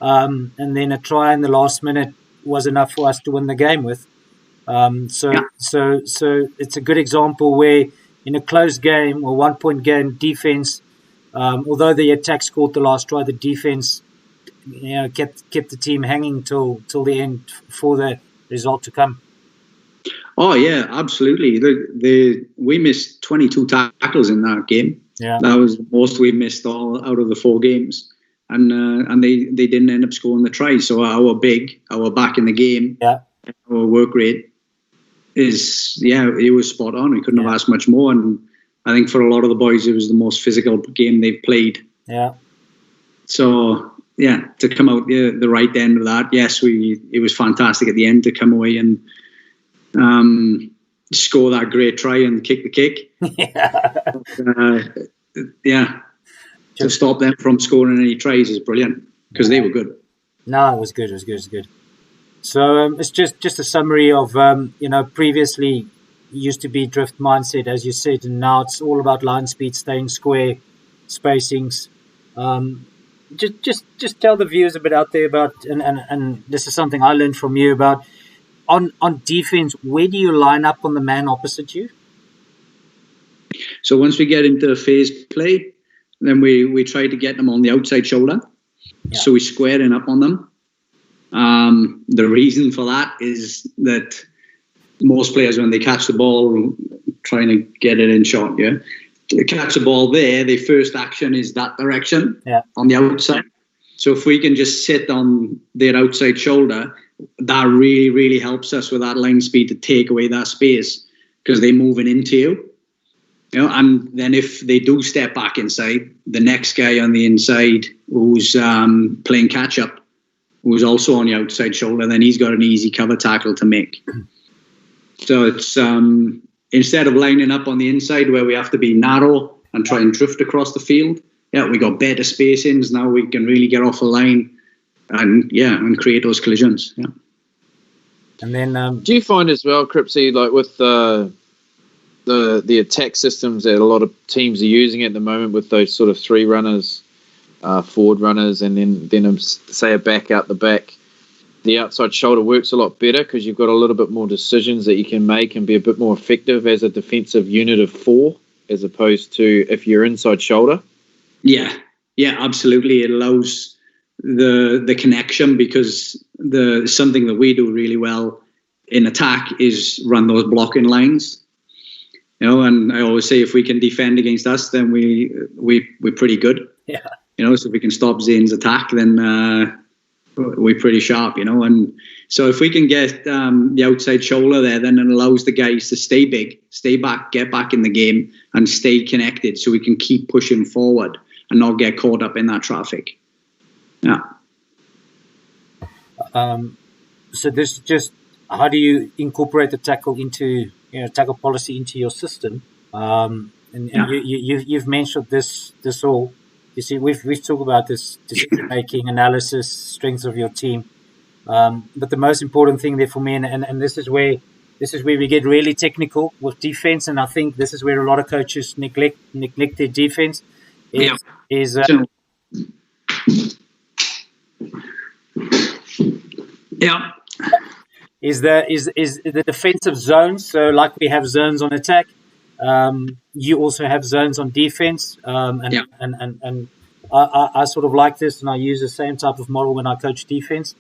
and then a try in the last minute was enough for us to win the game with. So it's a good example where in a close game or 1 point game, defense, although the attack scored the last try, the defense, kept the team hanging till the end for the result to come. Oh yeah, absolutely. We missed 22 tackles in that game. Yeah, that was the most we missed all out of the 4 games, and they didn't end up scoring the try. So our back in the game, our work rate it was spot on. We couldn't have asked much more, and I think for a lot of the boys, it was the most physical game they've played. Yeah. So to come out the right end of that, yes, it was fantastic at the end to come away and score that great try and kick the kick. To stop them from scoring any tries is brilliant, because they were good. No, it was good. It was good. So it's just a summary of previously used to be drift mindset, as you said, and now it's all about line speed, staying square, spacings. Just tell the viewers a bit out there about, and this is something I learned from you about, on defense, where do you line up on the man opposite you? So once we get into phase play, then we try to get them on the outside shoulder. Yeah. So we square in up on them. The reason for that is that most players, when they catch the ball, trying to get it in shot, to catch the ball there, their first action is that direction on the outside. So if we can just sit on their outside shoulder, that really, really helps us with that line speed to take away that space, because they're moving into you. And then if they do step back inside, the next guy on the inside who's playing catch up, who's also on the outside shoulder, then he's got an easy cover tackle to make. So it's instead of lining up on the inside where we have to be narrow and try and drift across the field, we got better spacings. Now we can really get off the line and create those collisions. Yeah. And then do you find as well, Cripsy, like with the attack systems that a lot of teams are using at the moment, with those sort of 3 runners, forward runners, and then say a back out the back, the outside shoulder works a lot better because you've got a little bit more decisions that you can make and be a bit more effective as a defensive unit of 4, as opposed to if you're inside shoulder. Yeah, absolutely. It allows the connection, because something that we do really well in attack is run those blocking lines. And I always say if we can defend against us, then we're pretty good. Yeah. So if we can stop Zane's attack, then we're pretty sharp, And so if we can get the outside shoulder there, then it allows the guys to stay big, stay back, get back in the game, and stay connected, so we can keep pushing forward and not get caught up in that traffic. Yeah. So this is just how do you incorporate the tackle into tackle policy into your system? And you've mentioned this all. You see, we've talked about this decision making, analysis, strengths of your team. But the most important thing there for me, and this is where we get really technical with defense, and I think this is where a lot of coaches neglect their defense. Is the defensive zones. So like we have zones on attack, you also have zones on defense. And I sort of like this, and I use the same type of model when I coach defense.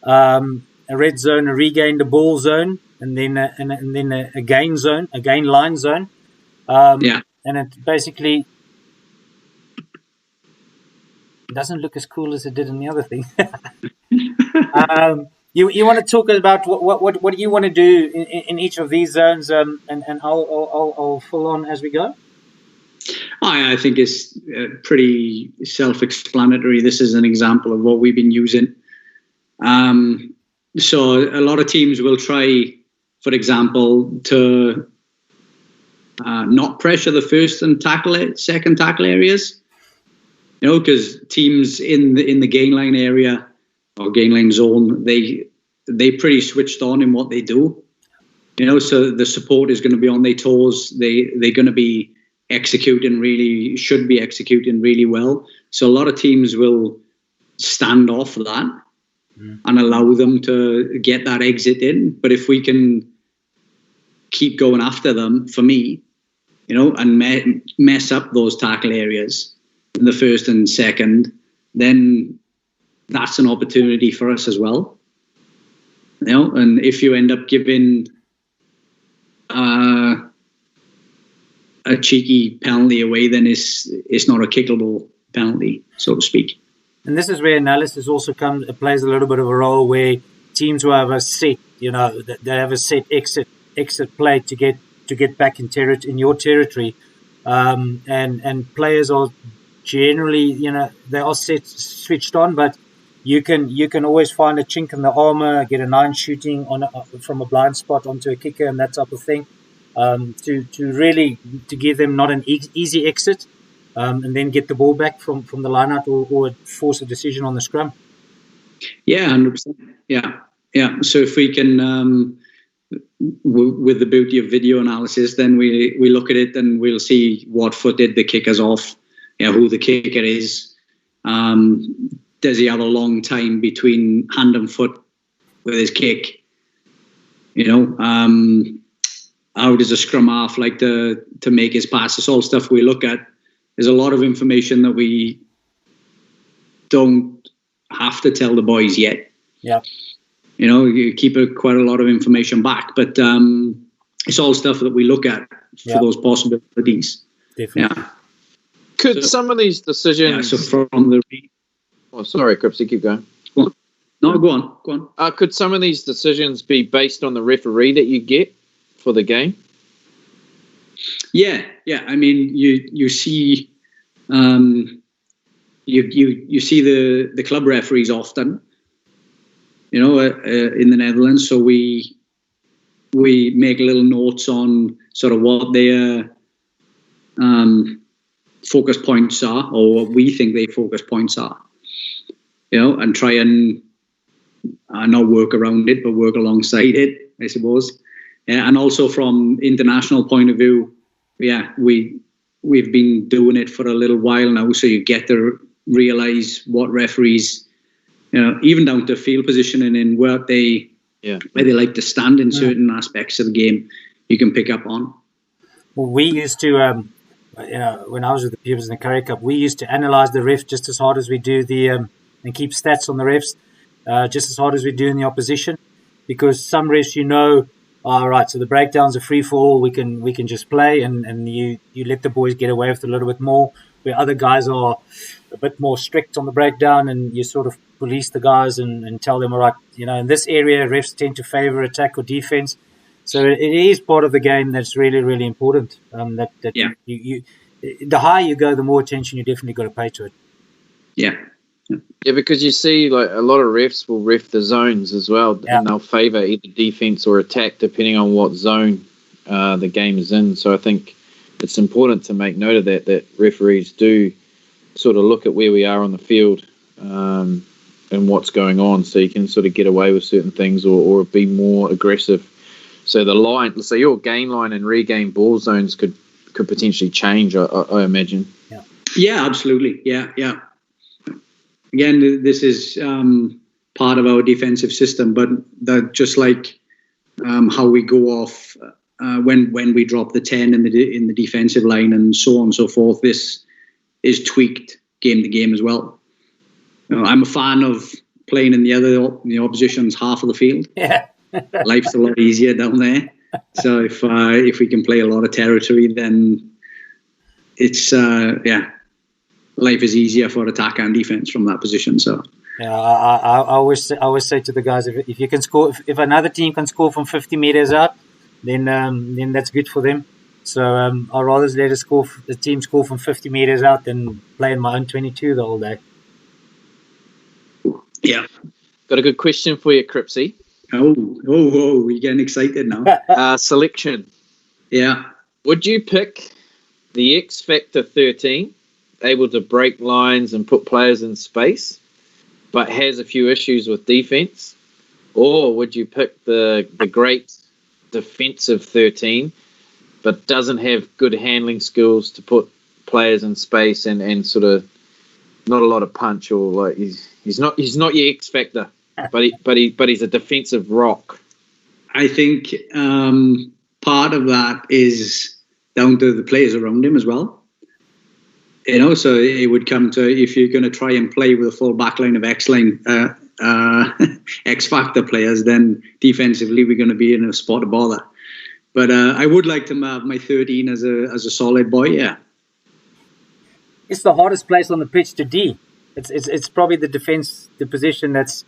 A red zone, a regain the ball zone, and then a gain zone, a gain line zone. And it basically doesn't look as cool as it did in the other thing. You want to talk about what do you want to do in each of these zones, and I'll full on as we go. I think it's pretty self-explanatory. This is an example of what we've been using. So a lot of teams will try, for example, to not pressure the first and second tackle areas. Because teams in the gain line area or gain line zone, they pretty switched on in what they do. So the support is going to be on their toes. They're going to be should be executing really well. So a lot of teams will stand off that and allow them to get that exit in. But if we can keep going after them, for me, and mess up those tackle areas in the first and second, then that's an opportunity for us as well. And if you end up giving a cheeky penalty away, then it's not a kickable penalty, so to speak. And this is where analysis also plays a little bit of a role, where teams will have a set, they have a set exit play to get back in your territory, and players are generally, they are switched on, but you can always find a chink in the armor, get a 9 shooting from a blind spot onto a kicker and that type of thing, to really give them not an easy exit, and then get the ball back from the line out or force a decision on the scrum. Yeah, 100%. Yeah. So if we can, with the beauty of video analysis, then we look at it and we'll see what foot did the kicker's off, who the kicker is. Does he have a long time between hand and foot with his kick? How does a scrum half like to make his pass? It's all stuff we look at. There's a lot of information that we don't have to tell the boys yet. Yeah. You keep quite a lot of information back, but it's all stuff that we look at for those possibilities. Definitely. Yeah. Could some of these decisions... Yeah, so from the... Oh, sorry, Cripps, you keep going. No, go on. Could some of these decisions be based on the referee that you get for the game? Yeah. I mean, you see, you see the club referees often, in the Netherlands. So we make little notes on sort of what their focus points are, or what we think their focus points are, and try and not work around it, but work alongside it, I suppose. And also from international point of view, we've been doing it for a little while now, so you get to realise what referees, even down to field positioning and where they like to stand in certain aspects of the game, you can pick up on. Well, we used to, when I was with the Pubes in the Curry Cup, we used to analyse the refs just as hard as we do and keep stats on the refs, just as hard as we do in the opposition, because some refs, all right, so the breakdowns are free for all. We can just play, and you let the boys get away with it a little bit more. Where other guys are a bit more strict on the breakdown, and you sort of police the guys and tell them, all right, in this area, refs tend to favour attack or defence. So it is part of the game that's really, really important. You the higher you go, the more attention you definitely got to pay to it. Yeah, Yeah, because you see, like a lot of refs will ref the zones as well, Yeah. and they'll favour either defense or attack depending on what zone the game is in. So I think it's important to make note of that referees do sort of look at where we are on the field and what's going on, so you can sort of get away with certain things or be more aggressive. So the line, so your gain line and regain ball zones could potentially change, I imagine. Yeah, absolutely. Yeah. Again, this is part of our defensive system, but that just like how we go off when we drop the 10 in the defensive line and so on and so forth, this is tweaked game to game as well. I'm a fan of playing in the opposition's half of the field. Yeah. Life's a lot easier down there. So if we can play a lot of territory, then it's life is easier for attack and defense from that position. So Yeah, I always say to the guys, if you can score, if another team can score from 50 meters out, then that's good for them. So I'd rather let the team score from 50 meters out than play in my own 22 the whole day. yeah. Got a good question for you, Cripsy. Oh, we're getting excited now. Selection. Yeah. Would you pick the X Factor 13, able to break lines and put players in space, but has a few issues with defense? Or would you pick the great defensive 13, but doesn't have good handling skills to put players in space and sort of not a lot of punch, or like he's not your X Factor, but he's a defensive rock? I think part of that is down to the players around him as well. So it would come to, if you're going to try and play with a full back line of X Factor players, then defensively we're going to be in a spot of bother. But I would like to have my 13 as a solid boy, yeah. It's the hardest place on the pitch to D. It's probably the position that's,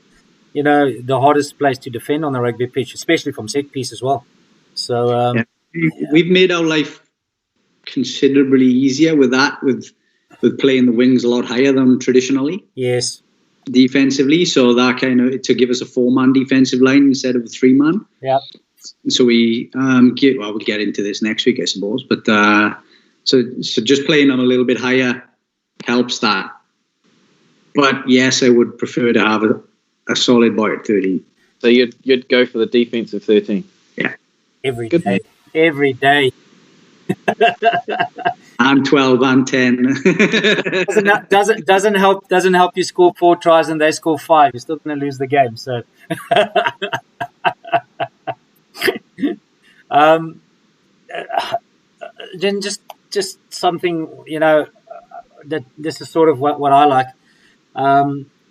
the hardest place to defend on the rugby pitch, especially from set piece as well. So we've made our life considerably easier with that, with playing the wings a lot higher than traditionally. Yes. Defensively, so that kind of to give us a 4-man defensive line instead of a 3-man. Yeah. So we we'll get into this next week, I suppose. But so just playing on a little bit higher helps that. But yes, I would prefer to have a solid boy at 13. So you'd go for the defensive 13? Yeah. Every day. I'm 12, I'm 10. doesn't help you score 4 tries and they score 5. You're still going to lose the game. So, then just something, that this is sort of what I like.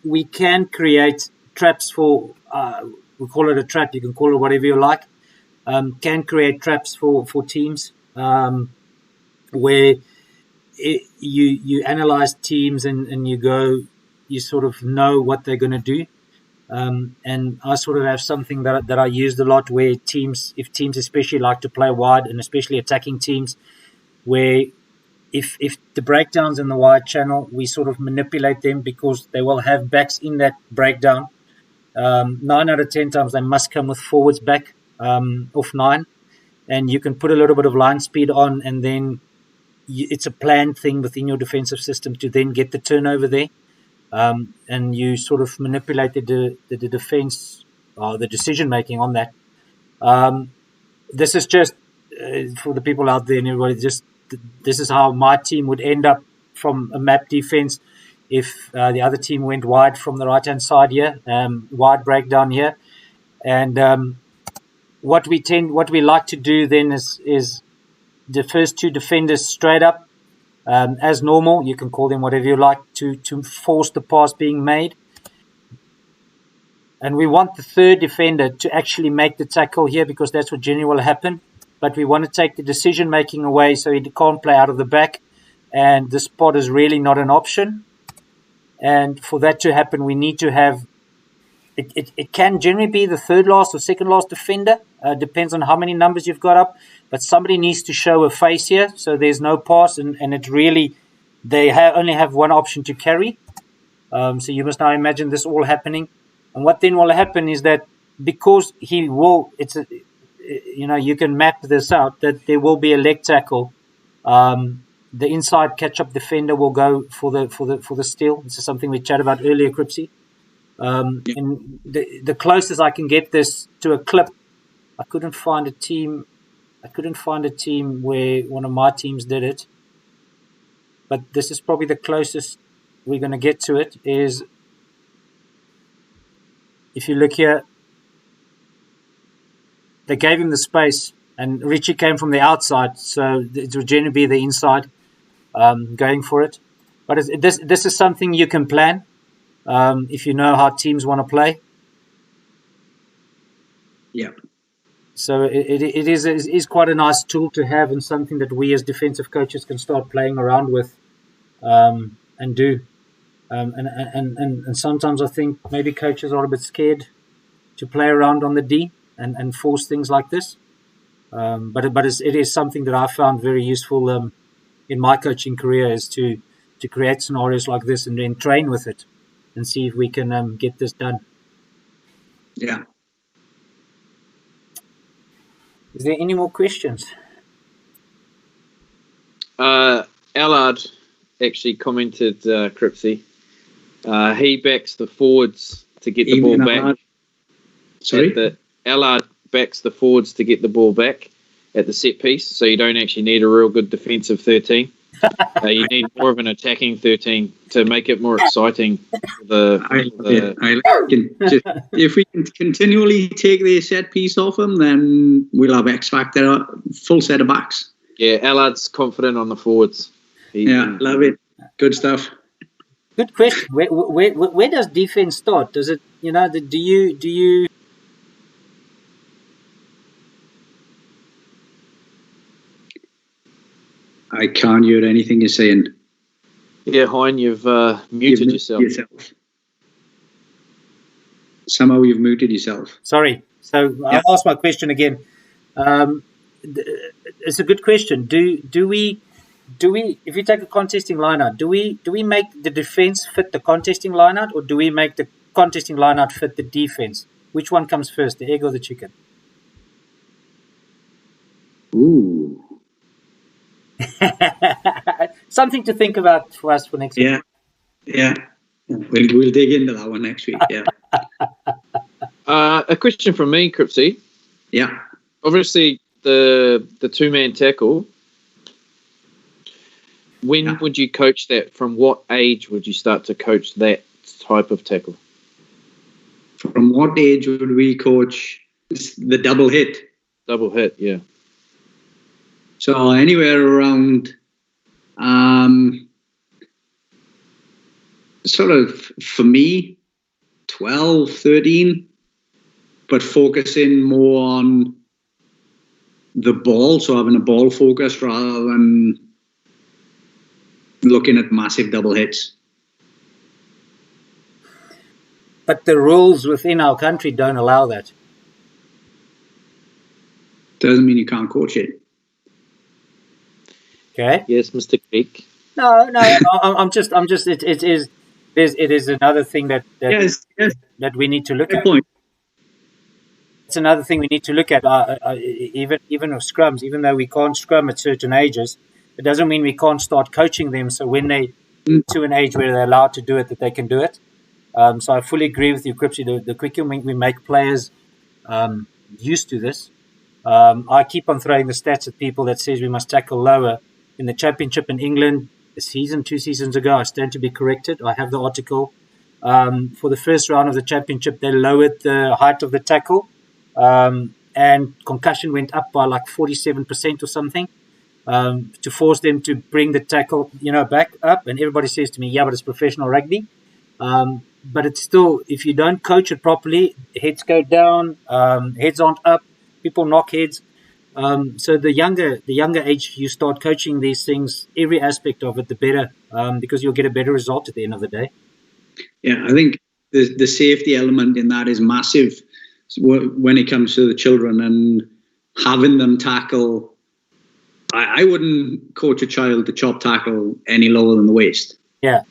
We can create traps for. We call it a trap. You can call it whatever you like. Can create traps for teams. Where you analyze teams and you sort of know what they're going to do. And I sort of have something that I used a lot where if teams especially like to play wide, and especially attacking teams, where if the breakdowns in the wide channel, we sort of manipulate them because they will have backs in that breakdown. 9 out of 10 times they must come with forwards back off 9. And you can put a little bit of line speed on, and then it's a planned thing within your defensive system to then get the turnover there. And you sort of manipulate the defense or the decision making on that. This is just for the people out there and everybody. This is how my team would end up from a map defense if the other team went wide from the right hand side here, wide breakdown here, and what we like to do then is the first 2 defenders straight up. As normal, you can call them whatever you like, to force the pass being made. And we want the 3rd defender to actually make the tackle here, because that's what generally will happen. But we want to take the decision-making away so he can't play out of the back. And the spot is really not an option. And for that to happen, we need to have... It can generally be the 3rd last or 2nd last defender. Depends on how many numbers you've got up. But somebody needs to show a face here, so there's no pass, and it's really they only have one option to carry. So you must now imagine this all happening. And what then will happen is that because he will, you can map this out, that there will be a leg tackle. The inside catch-up defender will go for the steal. This is something we chatted about earlier, Cripsy. And the closest I can get this to a clip, I couldn't find a team where one of my teams did it. But this is probably the closest we're going to get to it. Is if you look here, they gave him the space, and Richie came from the outside, so it would generally be the inside going for it. But this is something you can plan if you know how teams want to play. Yeah. So it is quite a nice tool to have, and something that we as defensive coaches can start playing around with and do. And sometimes I think maybe coaches are a bit scared to play around on the D and force things like this. But it is something that I found very useful in my coaching career, is to create scenarios like this and then train with it and see if we can get this done. Yeah. Is there any more questions? Allard actually commented, Cripsy. He backs the forwards to get the ball back. Sorry? Allard backs the forwards to get the ball back at the set piece, so you don't actually need a real good defensive 13. You need more of an attacking 13 to make it more exciting. If we can continually take the set piece off them, then we'll have X Factor, full set of backs. Yeah, Allard's confident on the forwards. Love it. Good stuff. Good question. Where does defense start? Does it, do you? I can't hear anything you're saying. Yeah, Hein, you've muted yourself. Somehow you've muted yourself. Sorry. So I'll ask my question again. It's a good question. Do we? If you take a contesting lineout, do we make the defense fit the contesting lineout, or do we make the contesting lineout fit the defense? Which one comes first, the egg or the chicken? Ooh. Something to think about for us for next week. Yeah. We'll dig into that one next week. Yeah. A question from me, Cripsy. Yeah. Obviously, the 2-man tackle. When would you coach that? From what age would you start to coach that type of tackle? From what age would we coach the double hit? Double hit, yeah. So anywhere around sort of, for me, 12, 13, but focusing more on the ball, so having a ball focus rather than looking at massive double hits. But the rules within our country don't allow that. Doesn't mean you can't coach it. Okay. Yes, Mr. Kriek. No. I'm just. It is another thing that we need to look at. Point. It's another thing we need to look at. Even with scrums, even though we can't scrum at certain ages, it doesn't mean we can't start coaching them. So when they to an age where they're allowed to do it, that they can do it. So I fully agree with you, Cripsy. The quicker we make players used to this, I keep on throwing the stats at people that says we must tackle lower. In the championship in England, a season, 2 seasons ago, I stand to be corrected. I have the article. For the first round of the championship, they lowered the height of the tackle, and concussion went up by like 47% or something, to force them to bring the tackle, back up. And everybody says to me, yeah, but it's professional rugby. But it's still, if you don't coach it properly, heads go down, heads aren't up, people knock heads. So the younger age you start coaching these things, every aspect of it, the better, because you'll get a better result at the end of the day. Yeah, I think the safety element in that is massive when it comes to the children, and having them tackle. I wouldn't coach a child to chop tackle any lower than the waist. Yeah.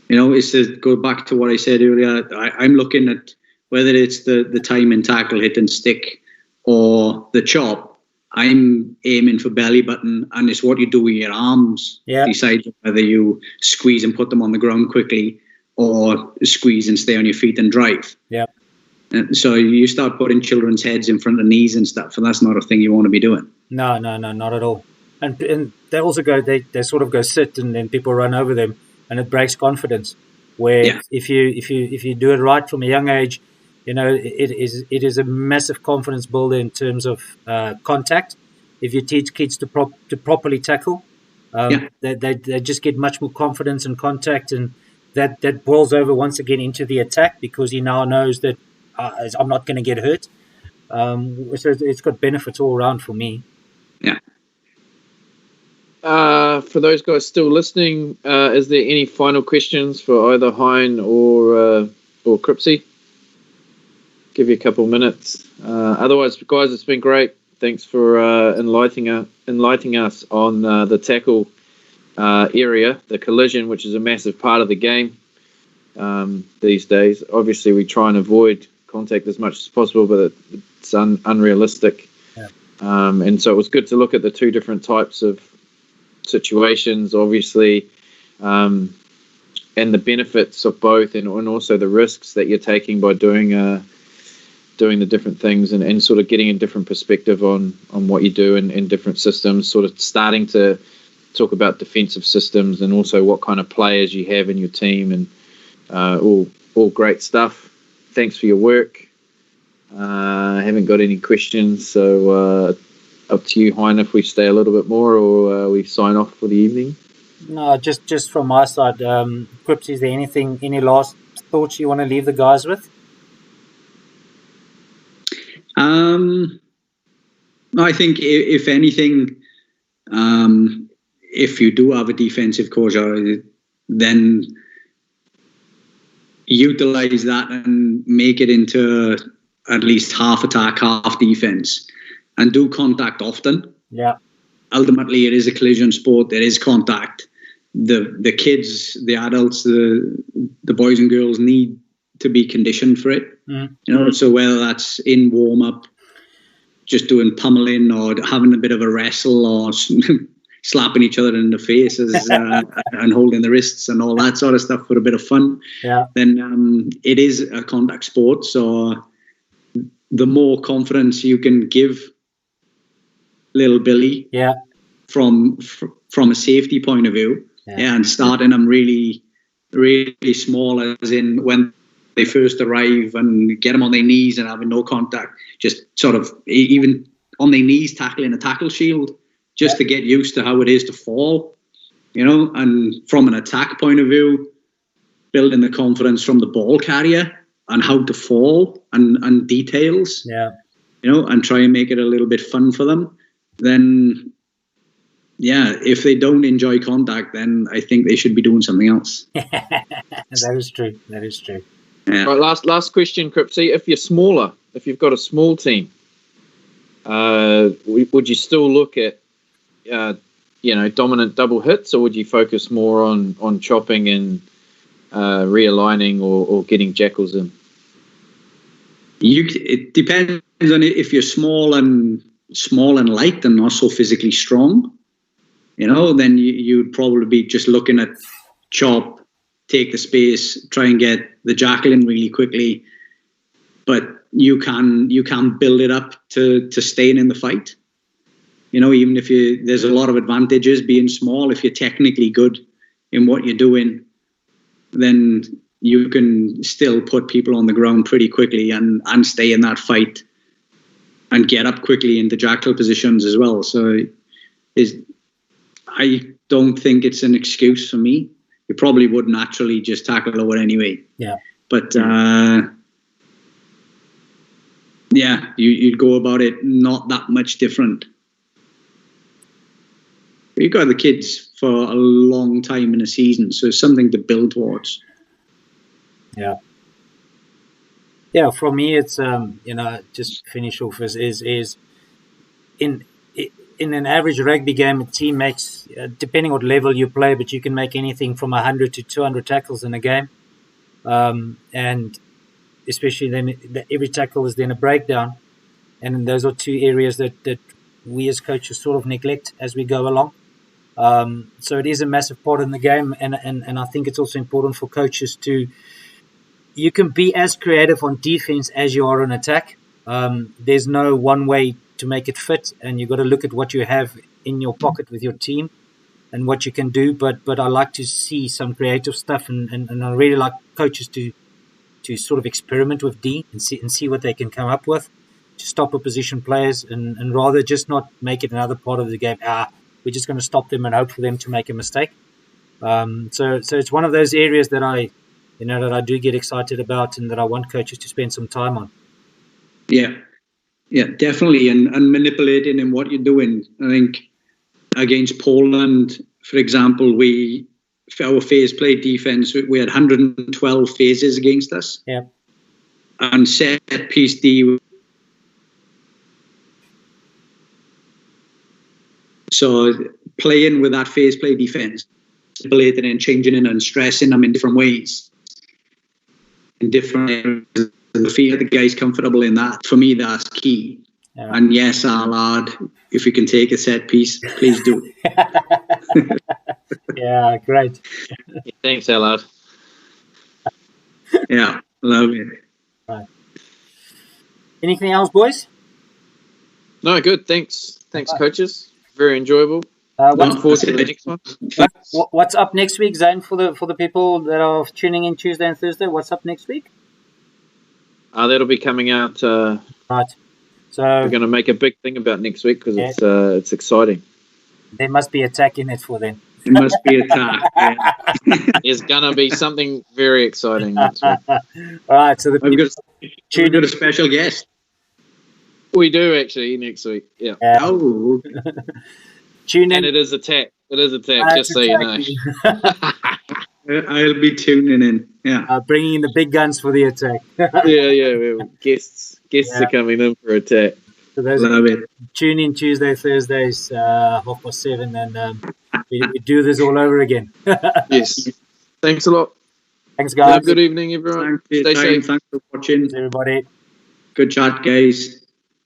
It's to go back to what I said earlier. I'm looking at whether it's the time and tackle, hit and stick, or the chop. I'm aiming for belly button, and it's what you do with your arms. Yeah. Decide whether you squeeze and put them on the ground quickly, or squeeze and stay on your feet and drive. Yeah. And so you start putting children's heads in front of knees and stuff, and that's not a thing you want to be doing. No, not at all. And they also they sort of go sit, and then people run over them, and it breaks confidence. Where Yeah. if you do it right from a young age, it is a massive confidence builder in terms of contact. If you teach kids to properly tackle, they just get much more confidence and contact, and that boils over once again into the attack, because he now knows that I'm not going to get hurt. So it's got benefits all around for me. Yeah. For those guys still listening, is there any final questions for either Hein or Crippsy? Give you a couple minutes. Otherwise, guys, it's been great. Thanks for enlightening us on the tackle area, the collision, which is a massive part of the game these days. Obviously, we try and avoid contact as much as possible, but it's unrealistic. Yeah. And so it was good to look at the two different types of situations, obviously, and the benefits of both, and also the risks that you're taking by doing the different things, and sort of getting a different perspective on what you do in different systems, sort of starting to talk about defensive systems and also what kind of players you have in your team, and all great stuff. Thanks for your work. I haven't got any questions, so up to you, Hein, if we stay a little bit more, or we sign off for the evening. No, just from my side, Cripps, is there any last thoughts you want to leave the guys with? I think if anything, if you do have a defensive coach, then utilize that and make it into at least half attack, half defense, and do contact often. Yeah. Ultimately, it is a collision sport. There is contact. The kids, the adults, the boys and girls need to be conditioned for it. Mm. So whether that's in warm up, just doing pummeling, or having a bit of a wrestle, or slapping each other in the faces and holding the wrists and all that sort of stuff for a bit of fun, then it is a contact sport. So the more confidence you can give little Billy, from a safety point of view, and starting them really, really small, as in when they first arrive, and get them on their knees and having no contact, just sort of even on their knees tackling a tackle shield, just to get used to how it is to fall, and from an attack point of view, building the confidence from the ball carrier and how to fall and details, and try and make it a little bit fun for them. Then, if they don't enjoy contact, then I think they should be doing something else. That is true. Yeah. Right, last question, Cripsy. If you're smaller, if you've got a small team, would you still look at dominant double hits, or would you focus more on chopping and realigning or getting jackals in? It depends on if you're small and light and not so physically strong. Then you'd probably be just looking at chop, take the space, try and get the jackal in really quickly. But you can build it up to staying in the fight. Even if there's a lot of advantages being small. If you're technically good in what you're doing, then you can still put people on the ground pretty quickly and stay in that fight and get up quickly into jackal positions as well. So I don't think it's an excuse for me. You probably would naturally just tackle lower anyway. Yeah. But you'd go about it not that much different. You've got the kids for a long time in a season, so it's something to build towards. Yeah. Yeah, for me, it's just finish off is in an average rugby game, a team makes, depending what level you play, but you can make anything from 100 to 200 tackles in a game. And especially then every tackle is then a breakdown. And those are two areas that we as coaches sort of neglect as we go along. So it is a massive part in the game. And I think it's also important for coaches you can be as creative on defense as you are on attack. There's no one way to make it fit, and you've got to look at what you have in your pocket with your team and what you can do. But I like to see some creative stuff, and I really like coaches to sort of experiment with D and see what they can come up with to stop opposition players, and rather just not make it another part of the game. We're just going to stop them and hope for them to make a mistake. So it's one of those areas that I do get excited about, and that I want coaches to spend some time on. Yeah, definitely, and manipulating in what you're doing. I think against Poland, for example, our phase play defense, we had 112 phases against us. Yeah. And set piece D. So playing with that phase play defense, manipulating and changing it and stressing them in different ways, in different areas. The feel the guy's comfortable in that. For me, that's key. Yeah. And yes, Allard, if you can take a set piece, please do. Yeah, great. Thanks, Allard. Yeah, love it. Right. Anything else, boys? No, good. Thanks, coaches. Very enjoyable. What's, Forward to the next one. what's up next week, Zane, for the people that are tuning in Tuesday and Thursday? What's up next week? That'll be coming out. Right. So We're going to make a big thing about next week because it's exciting. there must be a tack in it for them. It must be a tie. Yeah. There's going to be something very exciting next week. All right. So We've got a special guest. We do actually next week. Yeah. Oh, Tune in. And it is a tech. It is a tech, just so you know. I'll be tuning in. Yeah. Bringing in the big guns for the attack. Yeah. Guests are coming in for a tech. So those Love it. tune in Tuesday, Thursdays, 7:30, and we do this all over again. Yes. Thanks a lot. Thanks, guys. Have a good evening, everyone. Thanks for your Stay time. safe. Thanks for watching. Everybody. Good chat, guys.